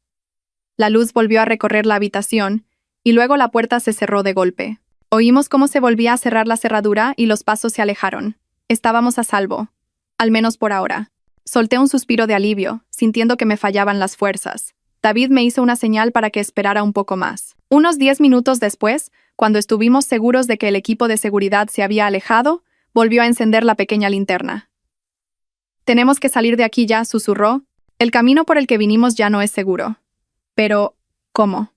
La luz volvió a recorrer la habitación, y luego la puerta se cerró de golpe. Oímos cómo se volvía a cerrar la cerradura y los pasos se alejaron. Estábamos a salvo. Al menos por ahora. Solté un suspiro de alivio, sintiendo que me fallaban las fuerzas. David me hizo una señal para que esperara un poco más. Unos 10 minutos después, cuando estuvimos seguros de que el equipo de seguridad se había alejado, volvió a encender la pequeña linterna. «Tenemos que salir de aquí ya», susurró. «El camino por el que vinimos ya no es seguro». «Pero, ¿cómo?».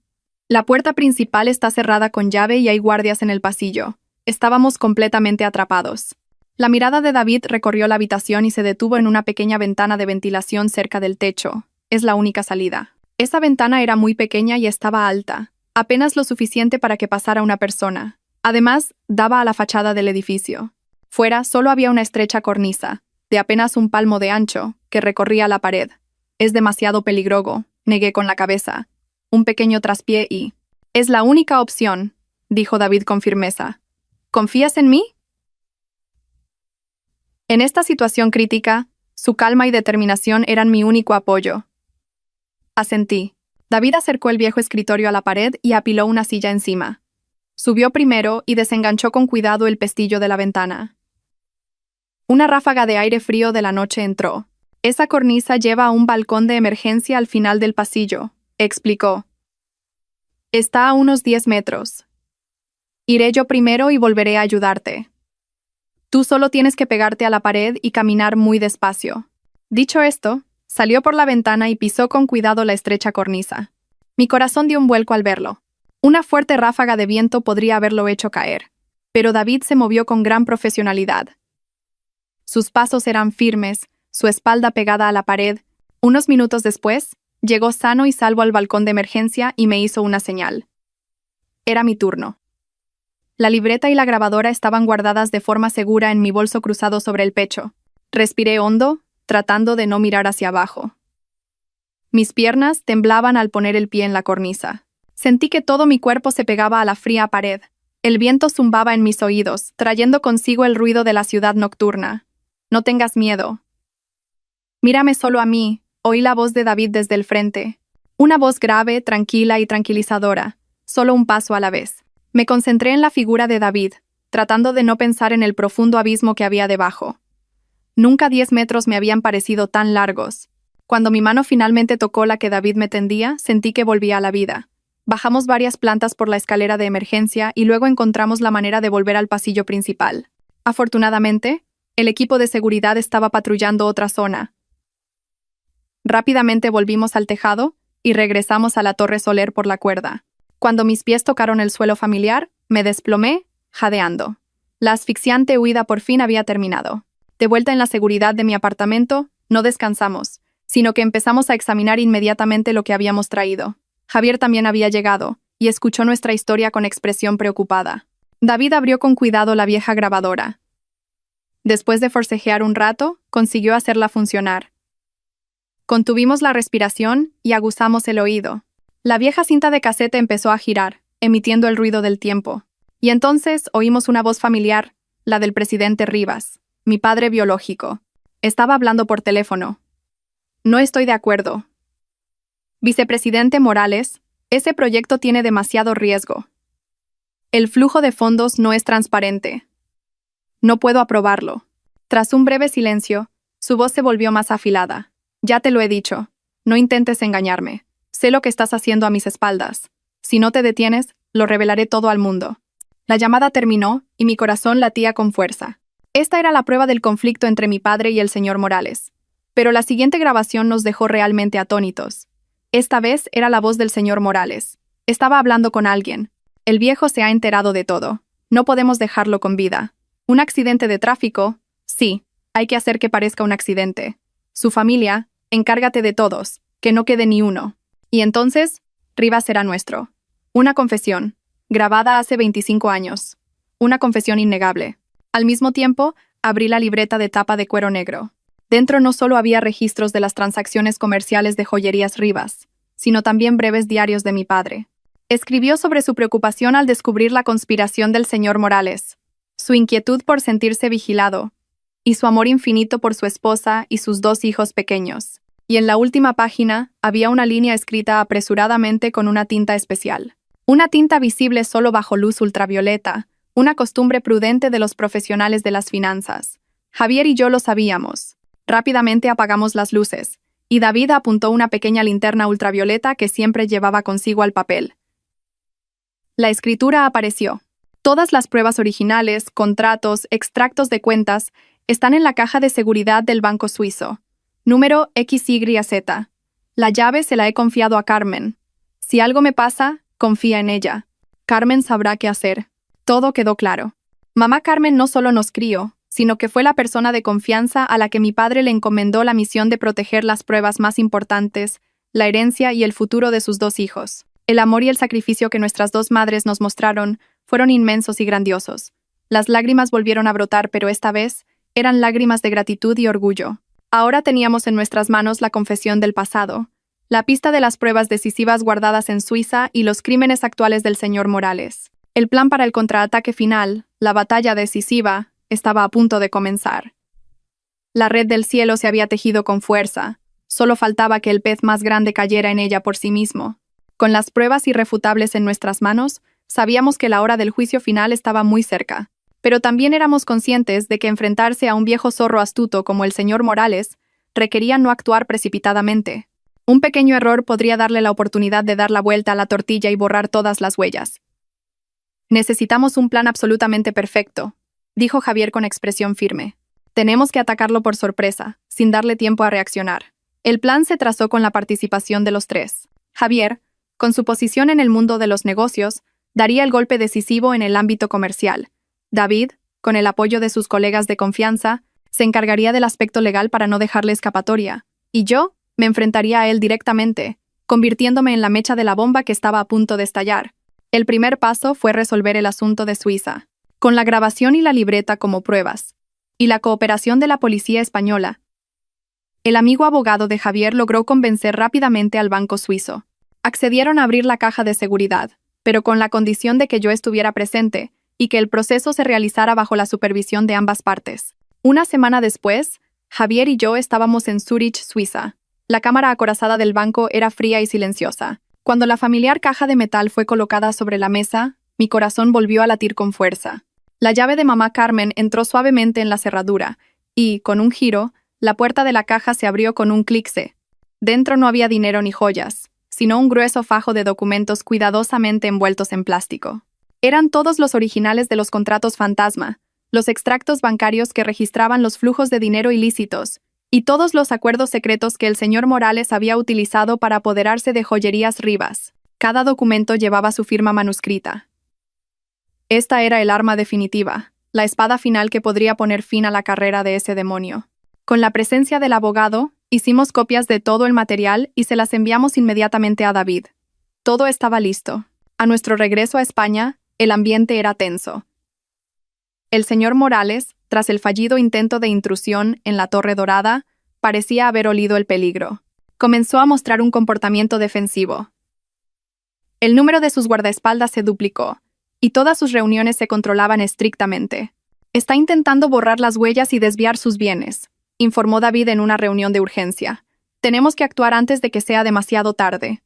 «La puerta principal está cerrada con llave y hay guardias en el pasillo. Estábamos completamente atrapados». La mirada de David recorrió la habitación y se detuvo en una pequeña ventana de ventilación cerca del techo. «Es la única salida». Esa ventana era muy pequeña y estaba alta, apenas lo suficiente para que pasara una persona. Además, daba a la fachada del edificio. Fuera solo había una estrecha cornisa, de apenas un palmo de ancho, que recorría la pared. «Es demasiado peligroso», negué con la cabeza. Un pequeño traspié y... «Es la única opción», dijo David con firmeza. «¿Confías en mí?». En esta situación crítica, su calma y determinación eran mi único apoyo. Asentí. David acercó el viejo escritorio a la pared y apiló una silla encima. Subió primero y desenganchó con cuidado el pestillo de la ventana. Una ráfaga de aire frío de la noche entró. «Esa cornisa lleva a un balcón de emergencia al final del pasillo», explicó. «Está a unos 10 metros. Iré yo primero y volveré a ayudarte. Tú solo tienes que pegarte a la pared y caminar muy despacio». Dicho esto, salió por la ventana y pisó con cuidado la estrecha cornisa. Mi corazón dio un vuelco al verlo. Una fuerte ráfaga de viento podría haberlo hecho caer. Pero David se movió con gran profesionalidad, Sus pasos eran firmes, su espalda pegada a la pared. Unos minutos después, llegó sano y salvo al balcón de emergencia y me hizo una señal. Era mi turno. La libreta y la grabadora estaban guardadas de forma segura en mi bolso cruzado sobre el pecho. Respiré hondo, tratando de no mirar hacia abajo. Mis piernas temblaban al poner el pie en la cornisa. Sentí que todo mi cuerpo se pegaba a la fría pared. El viento zumbaba en mis oídos, trayendo consigo el ruido de la ciudad nocturna. No tengas miedo. Mírame solo a mí, oí la voz de David desde el frente. Una voz grave, tranquila y tranquilizadora, solo un paso a la vez. Me concentré en la figura de David, tratando de no pensar en el profundo abismo que había debajo. Nunca 10 metros me habían parecido tan largos. Cuando mi mano finalmente tocó la que David me tendía, sentí que volvía a la vida. Bajamos varias plantas por la escalera de emergencia y luego encontramos la manera de volver al pasillo principal. Afortunadamente, el equipo de seguridad estaba patrullando otra zona. Rápidamente volvimos al tejado y regresamos a la torre Soler por la cuerda. Cuando mis pies tocaron el suelo familiar, me desplomé, jadeando. La asfixiante huida por fin había terminado. De vuelta en la seguridad de mi apartamento, no descansamos, sino que empezamos a examinar inmediatamente lo que habíamos traído. Javier también había llegado, y escuchó nuestra historia con expresión preocupada. David abrió con cuidado la vieja grabadora. Después de forcejear un rato, consiguió hacerla funcionar. Contuvimos la respiración y aguzamos el oído. La vieja cinta de casete empezó a girar, emitiendo el ruido del tiempo. Y entonces oímos una voz familiar, la del presidente Rivas, mi padre biológico. Estaba hablando por teléfono. No estoy de acuerdo. Vicepresidente Morales, ese proyecto tiene demasiado riesgo. El flujo de fondos no es transparente. No puedo aprobarlo. Tras un breve silencio, su voz se volvió más afilada. Ya te lo he dicho. No intentes engañarme. Sé lo que estás haciendo a mis espaldas. Si no te detienes, lo revelaré todo al mundo. La llamada terminó y mi corazón latía con fuerza. Esta era la prueba del conflicto entre mi padre y el señor Morales. Pero la siguiente grabación nos dejó realmente atónitos. Esta vez era la voz del señor Morales. Estaba hablando con alguien. El viejo se ha enterado de todo. No podemos dejarlo con vida. ¿Un accidente de tráfico? Sí, hay que hacer que parezca un accidente. Su familia, encárgate de todos, que no quede ni uno. Y entonces, Rivas será nuestro. Una confesión, grabada hace 25 años. Una confesión innegable. Al mismo tiempo, abrí la libreta de tapa de cuero negro. Dentro no solo había registros de las transacciones comerciales de Joyerías Rivas, sino también breves diarios de mi padre. Escribió sobre su preocupación al descubrir la conspiración del señor Morales, su inquietud por sentirse vigilado, y su amor infinito por su esposa y sus 2 hijos pequeños. Y en la última página había una línea escrita apresuradamente con una tinta especial. Una tinta visible solo bajo luz ultravioleta, una costumbre prudente de los profesionales de las finanzas. Javier y yo lo sabíamos. Rápidamente apagamos las luces, y David apuntó una pequeña linterna ultravioleta que siempre llevaba consigo al papel. La escritura apareció. Todas las pruebas originales, contratos, extractos de cuentas, están en la caja de seguridad del banco suizo. Número XYZ. La llave se la he confiado a Carmen. Si algo me pasa, confía en ella. Carmen sabrá qué hacer. Todo quedó claro. Mamá Carmen no solo nos crió, sino que fue la persona de confianza a la que mi padre le encomendó la misión de proteger las pruebas más importantes, la herencia y el futuro de sus 2 hijos. El amor y el sacrificio que nuestras 2 madres nos mostraron fueron inmensos y grandiosos. Las lágrimas volvieron a brotar, pero esta vez eran lágrimas de gratitud y orgullo. Ahora teníamos en nuestras manos la confesión del pasado, la pista de las pruebas decisivas guardadas en Suiza y los crímenes actuales del señor Morales. El plan para el contraataque final, la batalla decisiva, estaba a punto de comenzar. La red del cielo se había tejido con fuerza. Solo faltaba que el pez más grande cayera en ella por sí mismo. Con las pruebas irrefutables en nuestras manos, sabíamos que la hora del juicio final estaba muy cerca. Pero también éramos conscientes de que enfrentarse a un viejo zorro astuto como el señor Morales requería no actuar precipitadamente. Un pequeño error podría darle la oportunidad de dar la vuelta a la tortilla y borrar todas las huellas. Necesitamos un plan absolutamente perfecto, dijo Javier con expresión firme. Tenemos que atacarlo por sorpresa, sin darle tiempo a reaccionar. El plan se trazó con la participación de los 3. Javier, con su posición en el mundo de los negocios, daría el golpe decisivo en el ámbito comercial. David, con el apoyo de sus colegas de confianza, Se encargaría del aspecto legal para no dejarle escapatoria, y yo me enfrentaría a él directamente, convirtiéndome en la mecha de la bomba que estaba a punto de estallar. El primer paso fue resolver el asunto de Suiza, con la grabación y la libreta como pruebas, y la cooperación de la policía española. El amigo abogado de Javier logró convencer rápidamente al banco suizo. Accedieron a abrir la caja de seguridad, pero con la condición de que yo estuviera presente y que el proceso se realizara bajo la supervisión de ambas partes. Una semana después, Javier y yo estábamos en Zúrich, Suiza. La cámara acorazada del banco era fría y silenciosa. Cuando la familiar caja de metal fue colocada sobre la mesa, mi corazón volvió a latir con fuerza. La llave de mamá Carmen entró suavemente en la cerradura y, con un giro, la puerta de la caja se abrió con un clic. Dentro no había dinero ni joyas, sino un grueso fajo de documentos cuidadosamente envueltos en plástico. Eran todos los originales de los contratos fantasma, los extractos bancarios que registraban los flujos de dinero ilícitos, y todos los acuerdos secretos que el señor Morales había utilizado para apoderarse de Joyerías Rivas. Cada documento llevaba su firma manuscrita. Esta era el arma definitiva, la espada final que podría poner fin a la carrera de ese demonio. Con la presencia del abogado, hicimos copias de todo el material y se las enviamos inmediatamente a David. Todo estaba listo. A nuestro regreso a España, el ambiente era tenso. El señor Morales, tras el fallido intento de intrusión en la Torre Dorada, parecía haber olido el peligro. Comenzó a mostrar un comportamiento defensivo. El número de sus guardaespaldas se duplicó, y todas sus reuniones se controlaban estrictamente. Está intentando borrar las huellas y desviar sus bienes, informó David en una reunión de urgencia. Tenemos que actuar antes de que sea demasiado tarde.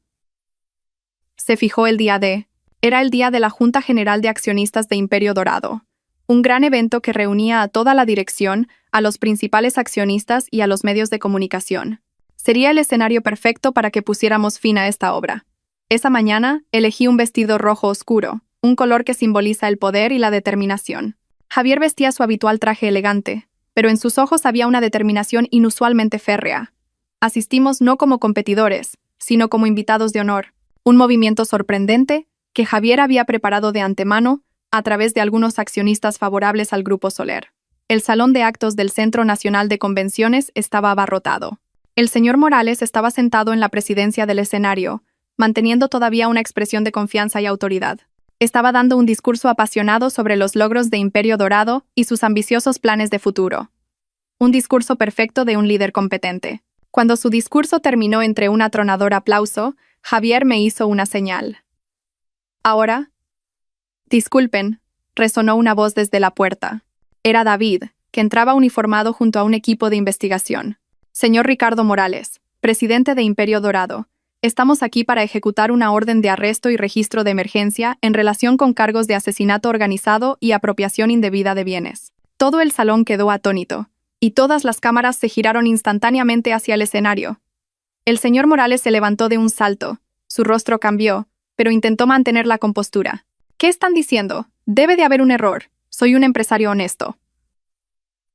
Se fijó el día D. Era el día de la Junta General de Accionistas de Imperio Dorado, un gran evento que reunía a toda la dirección, a los principales accionistas y a los medios de comunicación. Sería el escenario perfecto para que pusiéramos fin a esta obra. Esa mañana, elegí un vestido rojo oscuro, un color que simboliza el poder y la determinación. Javier vestía su habitual traje elegante, pero en sus ojos había una determinación inusualmente férrea. Asistimos no como competidores, sino como invitados de honor, un movimiento sorprendente que Javier había preparado de antemano a través de algunos accionistas favorables al Grupo Soler. El salón de actos del Centro Nacional de Convenciones estaba abarrotado. El señor Morales estaba sentado en la presidencia del escenario, manteniendo todavía una expresión de confianza y autoridad. Estaba dando un discurso apasionado sobre los logros de Imperio Dorado y sus ambiciosos planes de futuro. Un discurso perfecto de un líder competente. Cuando su discurso terminó entre un atronador aplauso, Javier me hizo una señal. Ahora. Disculpen, resonó una voz desde la puerta. Era David, que entraba uniformado junto a un equipo de investigación. Señor Ricardo Morales, presidente de Imperio Dorado. Estamos aquí para ejecutar una orden de arresto y registro de emergencia en relación con cargos de asesinato organizado y apropiación indebida de bienes. Todo el salón quedó atónito, y todas las cámaras se giraron instantáneamente hacia el escenario. El señor Morales se levantó de un salto, su rostro cambió, pero intentó mantener la compostura. ¿Qué están diciendo? Debe de haber un error. Soy un empresario honesto.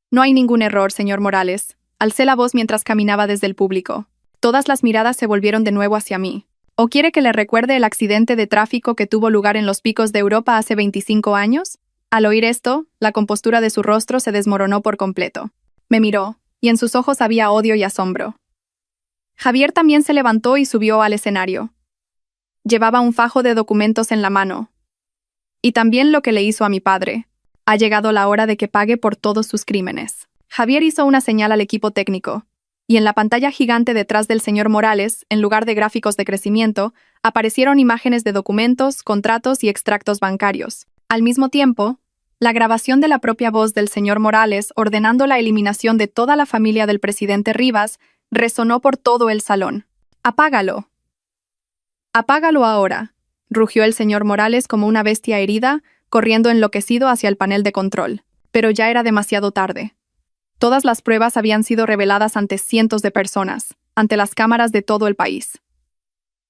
No hay ningún error, señor Morales. Alcé la voz mientras caminaba desde el público. Todas las miradas se volvieron de nuevo hacia mí. ¿O quiere que le recuerde el accidente de tráfico que tuvo lugar en los picos de Europa hace 25 años? Al oír esto, la compostura de su rostro se desmoronó por completo. Me miró, y en sus ojos había odio y asombro. Javier también se levantó y subió al escenario. Llevaba un fajo de documentos en la mano. Y también lo que le hizo a mi padre. Ha llegado la hora de que pague por todos sus crímenes. Javier hizo una señal al equipo técnico, y en la pantalla gigante detrás del señor Morales, en lugar de gráficos de crecimiento, aparecieron imágenes de documentos, contratos y extractos bancarios. Al mismo tiempo, la grabación de la propia voz del señor Morales ordenando la eliminación de toda la familia del presidente Rivas resonó por todo el salón. «¡Apágalo! ¡Apágalo ahora!», rugió el señor Morales como una bestia herida, corriendo enloquecido hacia el panel de control. Pero ya era demasiado tarde. Todas las pruebas habían sido reveladas ante cientos de personas, ante las cámaras de todo el país.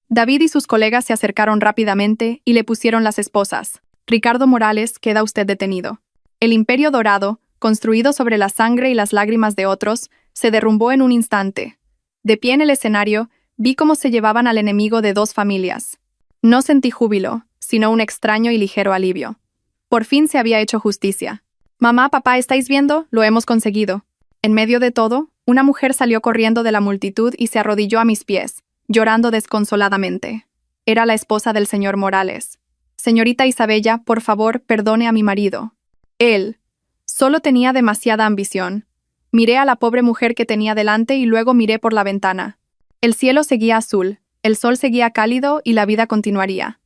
David y sus colegas se acercaron rápidamente y le pusieron las esposas. «Ricardo Morales, queda usted detenido». El Imperio Dorado, construido sobre la sangre y las lágrimas de otros, se derrumbó en un instante. De pie en el escenario, vi cómo se llevaban al enemigo de dos familias. No sentí júbilo, sino un extraño y ligero alivio. Por fin se había hecho justicia. «Mamá, papá, ¿estáis viendo? Lo hemos conseguido». En medio de todo, una mujer salió corriendo de la multitud y se arrodilló a mis pies, llorando desconsoladamente. Era la esposa del señor Morales. Señorita Isabella, por favor, perdone a mi marido. Él solo tenía demasiada ambición. Miré a la pobre mujer que tenía delante y luego miré por la ventana. El cielo seguía azul, el sol seguía cálido y la vida continuaría.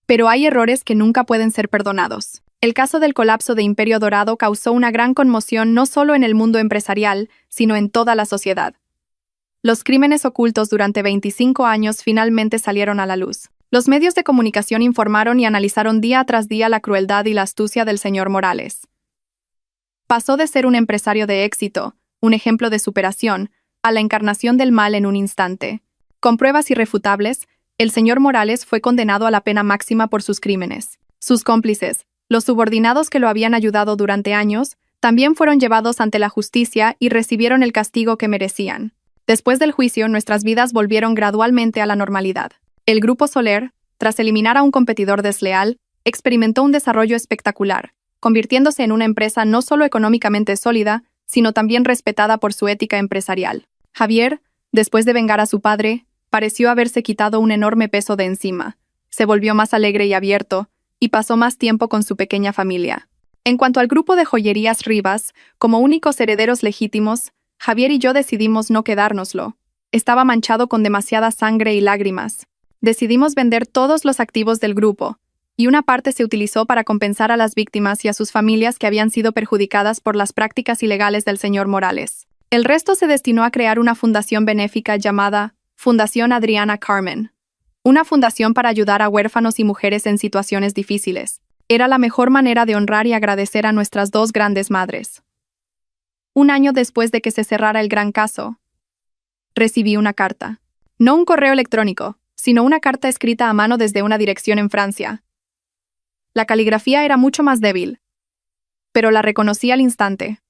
Pero hay errores que nunca pueden ser perdonados. El caso del colapso de Imperio Dorado causó una gran conmoción no solo en el mundo empresarial, sino en toda la sociedad. Los crímenes ocultos durante 25 años finalmente salieron a la luz. Los medios de comunicación informaron y analizaron día tras día la crueldad y la astucia del señor Morales. Pasó de ser un empresario de éxito, un ejemplo de superación, a la encarnación del mal en un instante. Con pruebas irrefutables, el señor Morales fue condenado a la pena máxima por sus crímenes. Sus cómplices, los subordinados que lo habían ayudado durante años, también fueron llevados ante la justicia y recibieron el castigo que merecían. Después del juicio, nuestras vidas volvieron gradualmente a la normalidad. El Grupo Soler, tras eliminar a un competidor desleal, experimentó un desarrollo espectacular, convirtiéndose en una empresa no solo económicamente sólida, sino también respetada por su ética empresarial. Javier, después de vengar a su padre, pareció haberse quitado un enorme peso de encima. Se volvió más alegre y abierto, y pasó más tiempo con su pequeña familia. En cuanto al grupo de joyerías Rivas, como únicos herederos legítimos, Javier y yo decidimos no quedárnoslo. Estaba manchado con demasiada sangre y lágrimas. Decidimos vender todos los activos del grupo, y una parte se utilizó para compensar a las víctimas y a sus familias que habían sido perjudicadas por las prácticas ilegales del señor Morales. El resto se destinó a crear una fundación benéfica llamada Fundación Adriana Carmen. Una fundación para ayudar a huérfanos y mujeres en situaciones difíciles. Era la mejor manera de honrar y agradecer a nuestras dos grandes madres. Un año después de que se cerrara el gran caso, recibí una carta. No un correo electrónico, sino una carta escrita a mano desde una dirección en Francia. La caligrafía era mucho más débil, pero la reconocí al instante.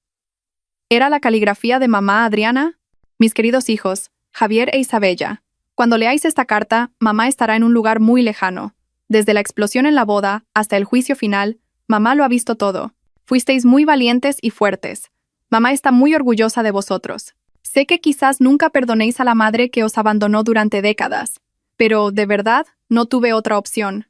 ¿Era la caligrafía de mamá Adriana? Mis queridos hijos, Javier e Isabella, cuando leáis esta carta, mamá estará en un lugar muy lejano. Desde la explosión en la boda hasta el juicio final, mamá lo ha visto todo. Fuisteis muy valientes y fuertes. Mamá está muy orgullosa de vosotros. Sé que quizás nunca perdonéis a la madre que os abandonó durante décadas, pero, de verdad, no tuve otra opción.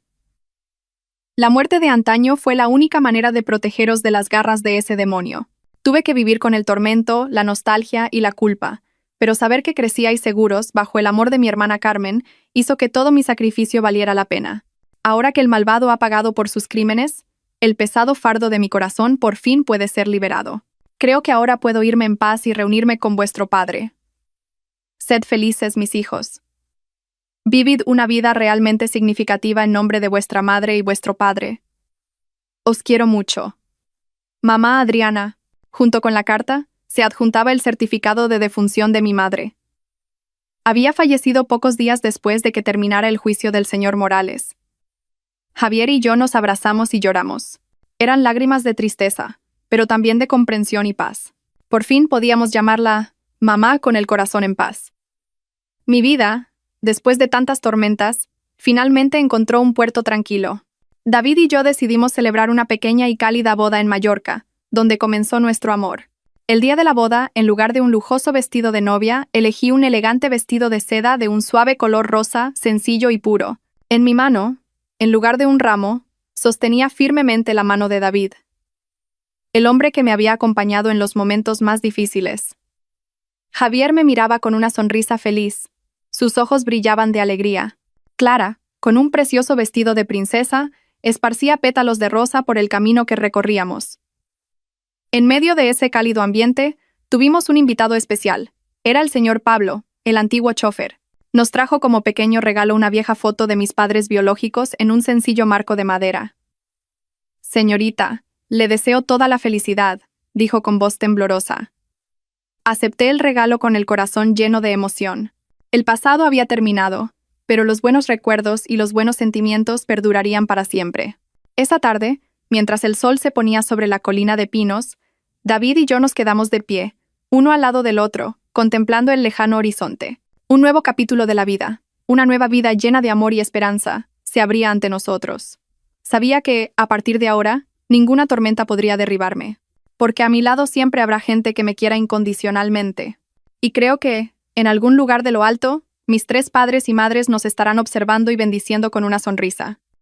La muerte de antaño fue la única manera de protegeros de las garras de ese demonio. Tuve que vivir con el tormento, la nostalgia y la culpa, pero saber que crecíais seguros bajo el amor de mi hermana Carmen hizo que todo mi sacrificio valiera la pena. Ahora que el malvado ha pagado por sus crímenes, el pesado fardo de mi corazón por fin puede ser liberado. Creo que ahora puedo irme en paz y reunirme con vuestro padre. Sed felices, mis hijos. Vivid una vida realmente significativa en nombre de vuestra madre y vuestro padre. Os quiero mucho. Mamá Adriana. Junto con la carta, se adjuntaba el certificado de defunción de mi madre. Había fallecido pocos días después de que terminara el juicio del señor Morales. Javier y yo nos abrazamos y lloramos. Eran lágrimas de tristeza, pero también de comprensión y paz. Por fin podíamos llamarla mamá con el corazón en paz. Mi vida, después de tantas tormentas, finalmente encontró un puerto tranquilo. David y yo decidimos celebrar una pequeña y cálida boda en Mallorca, donde comenzó nuestro amor. El día de la boda, en lugar de un lujoso vestido de novia, elegí un elegante vestido de seda de un suave color rosa, sencillo y puro. En mi mano, en lugar de un ramo, sostenía firmemente la mano de David, el hombre que me había acompañado en los momentos más difíciles. Javier me miraba con una sonrisa feliz. Sus ojos brillaban de alegría. Clara, con un precioso vestido de princesa, esparcía pétalos de rosa por el camino que recorríamos. En medio de ese cálido ambiente, tuvimos un invitado especial. Era el señor Pablo, el antiguo chofer. Nos trajo como pequeño regalo una vieja foto de mis padres biológicos en un sencillo marco de madera. Señorita, le deseo toda la felicidad, dijo con voz temblorosa. Acepté el regalo con el corazón lleno de emoción. El pasado había terminado, pero los buenos recuerdos y los buenos sentimientos perdurarían para siempre. Esa tarde, mientras el sol se ponía sobre la colina de pinos, David y yo nos quedamos de pie, uno al lado del otro, contemplando el lejano horizonte. Un nuevo capítulo de la vida, una nueva vida llena de amor y esperanza, se abría ante nosotros. Sabía que, a partir de ahora, ninguna tormenta podría derribarme. porque a mi lado siempre habrá gente que me quiera incondicionalmente. Y creo que, en algún lugar de lo alto, mis 3 padres y madres nos estarán observando y bendiciendo con una sonrisa.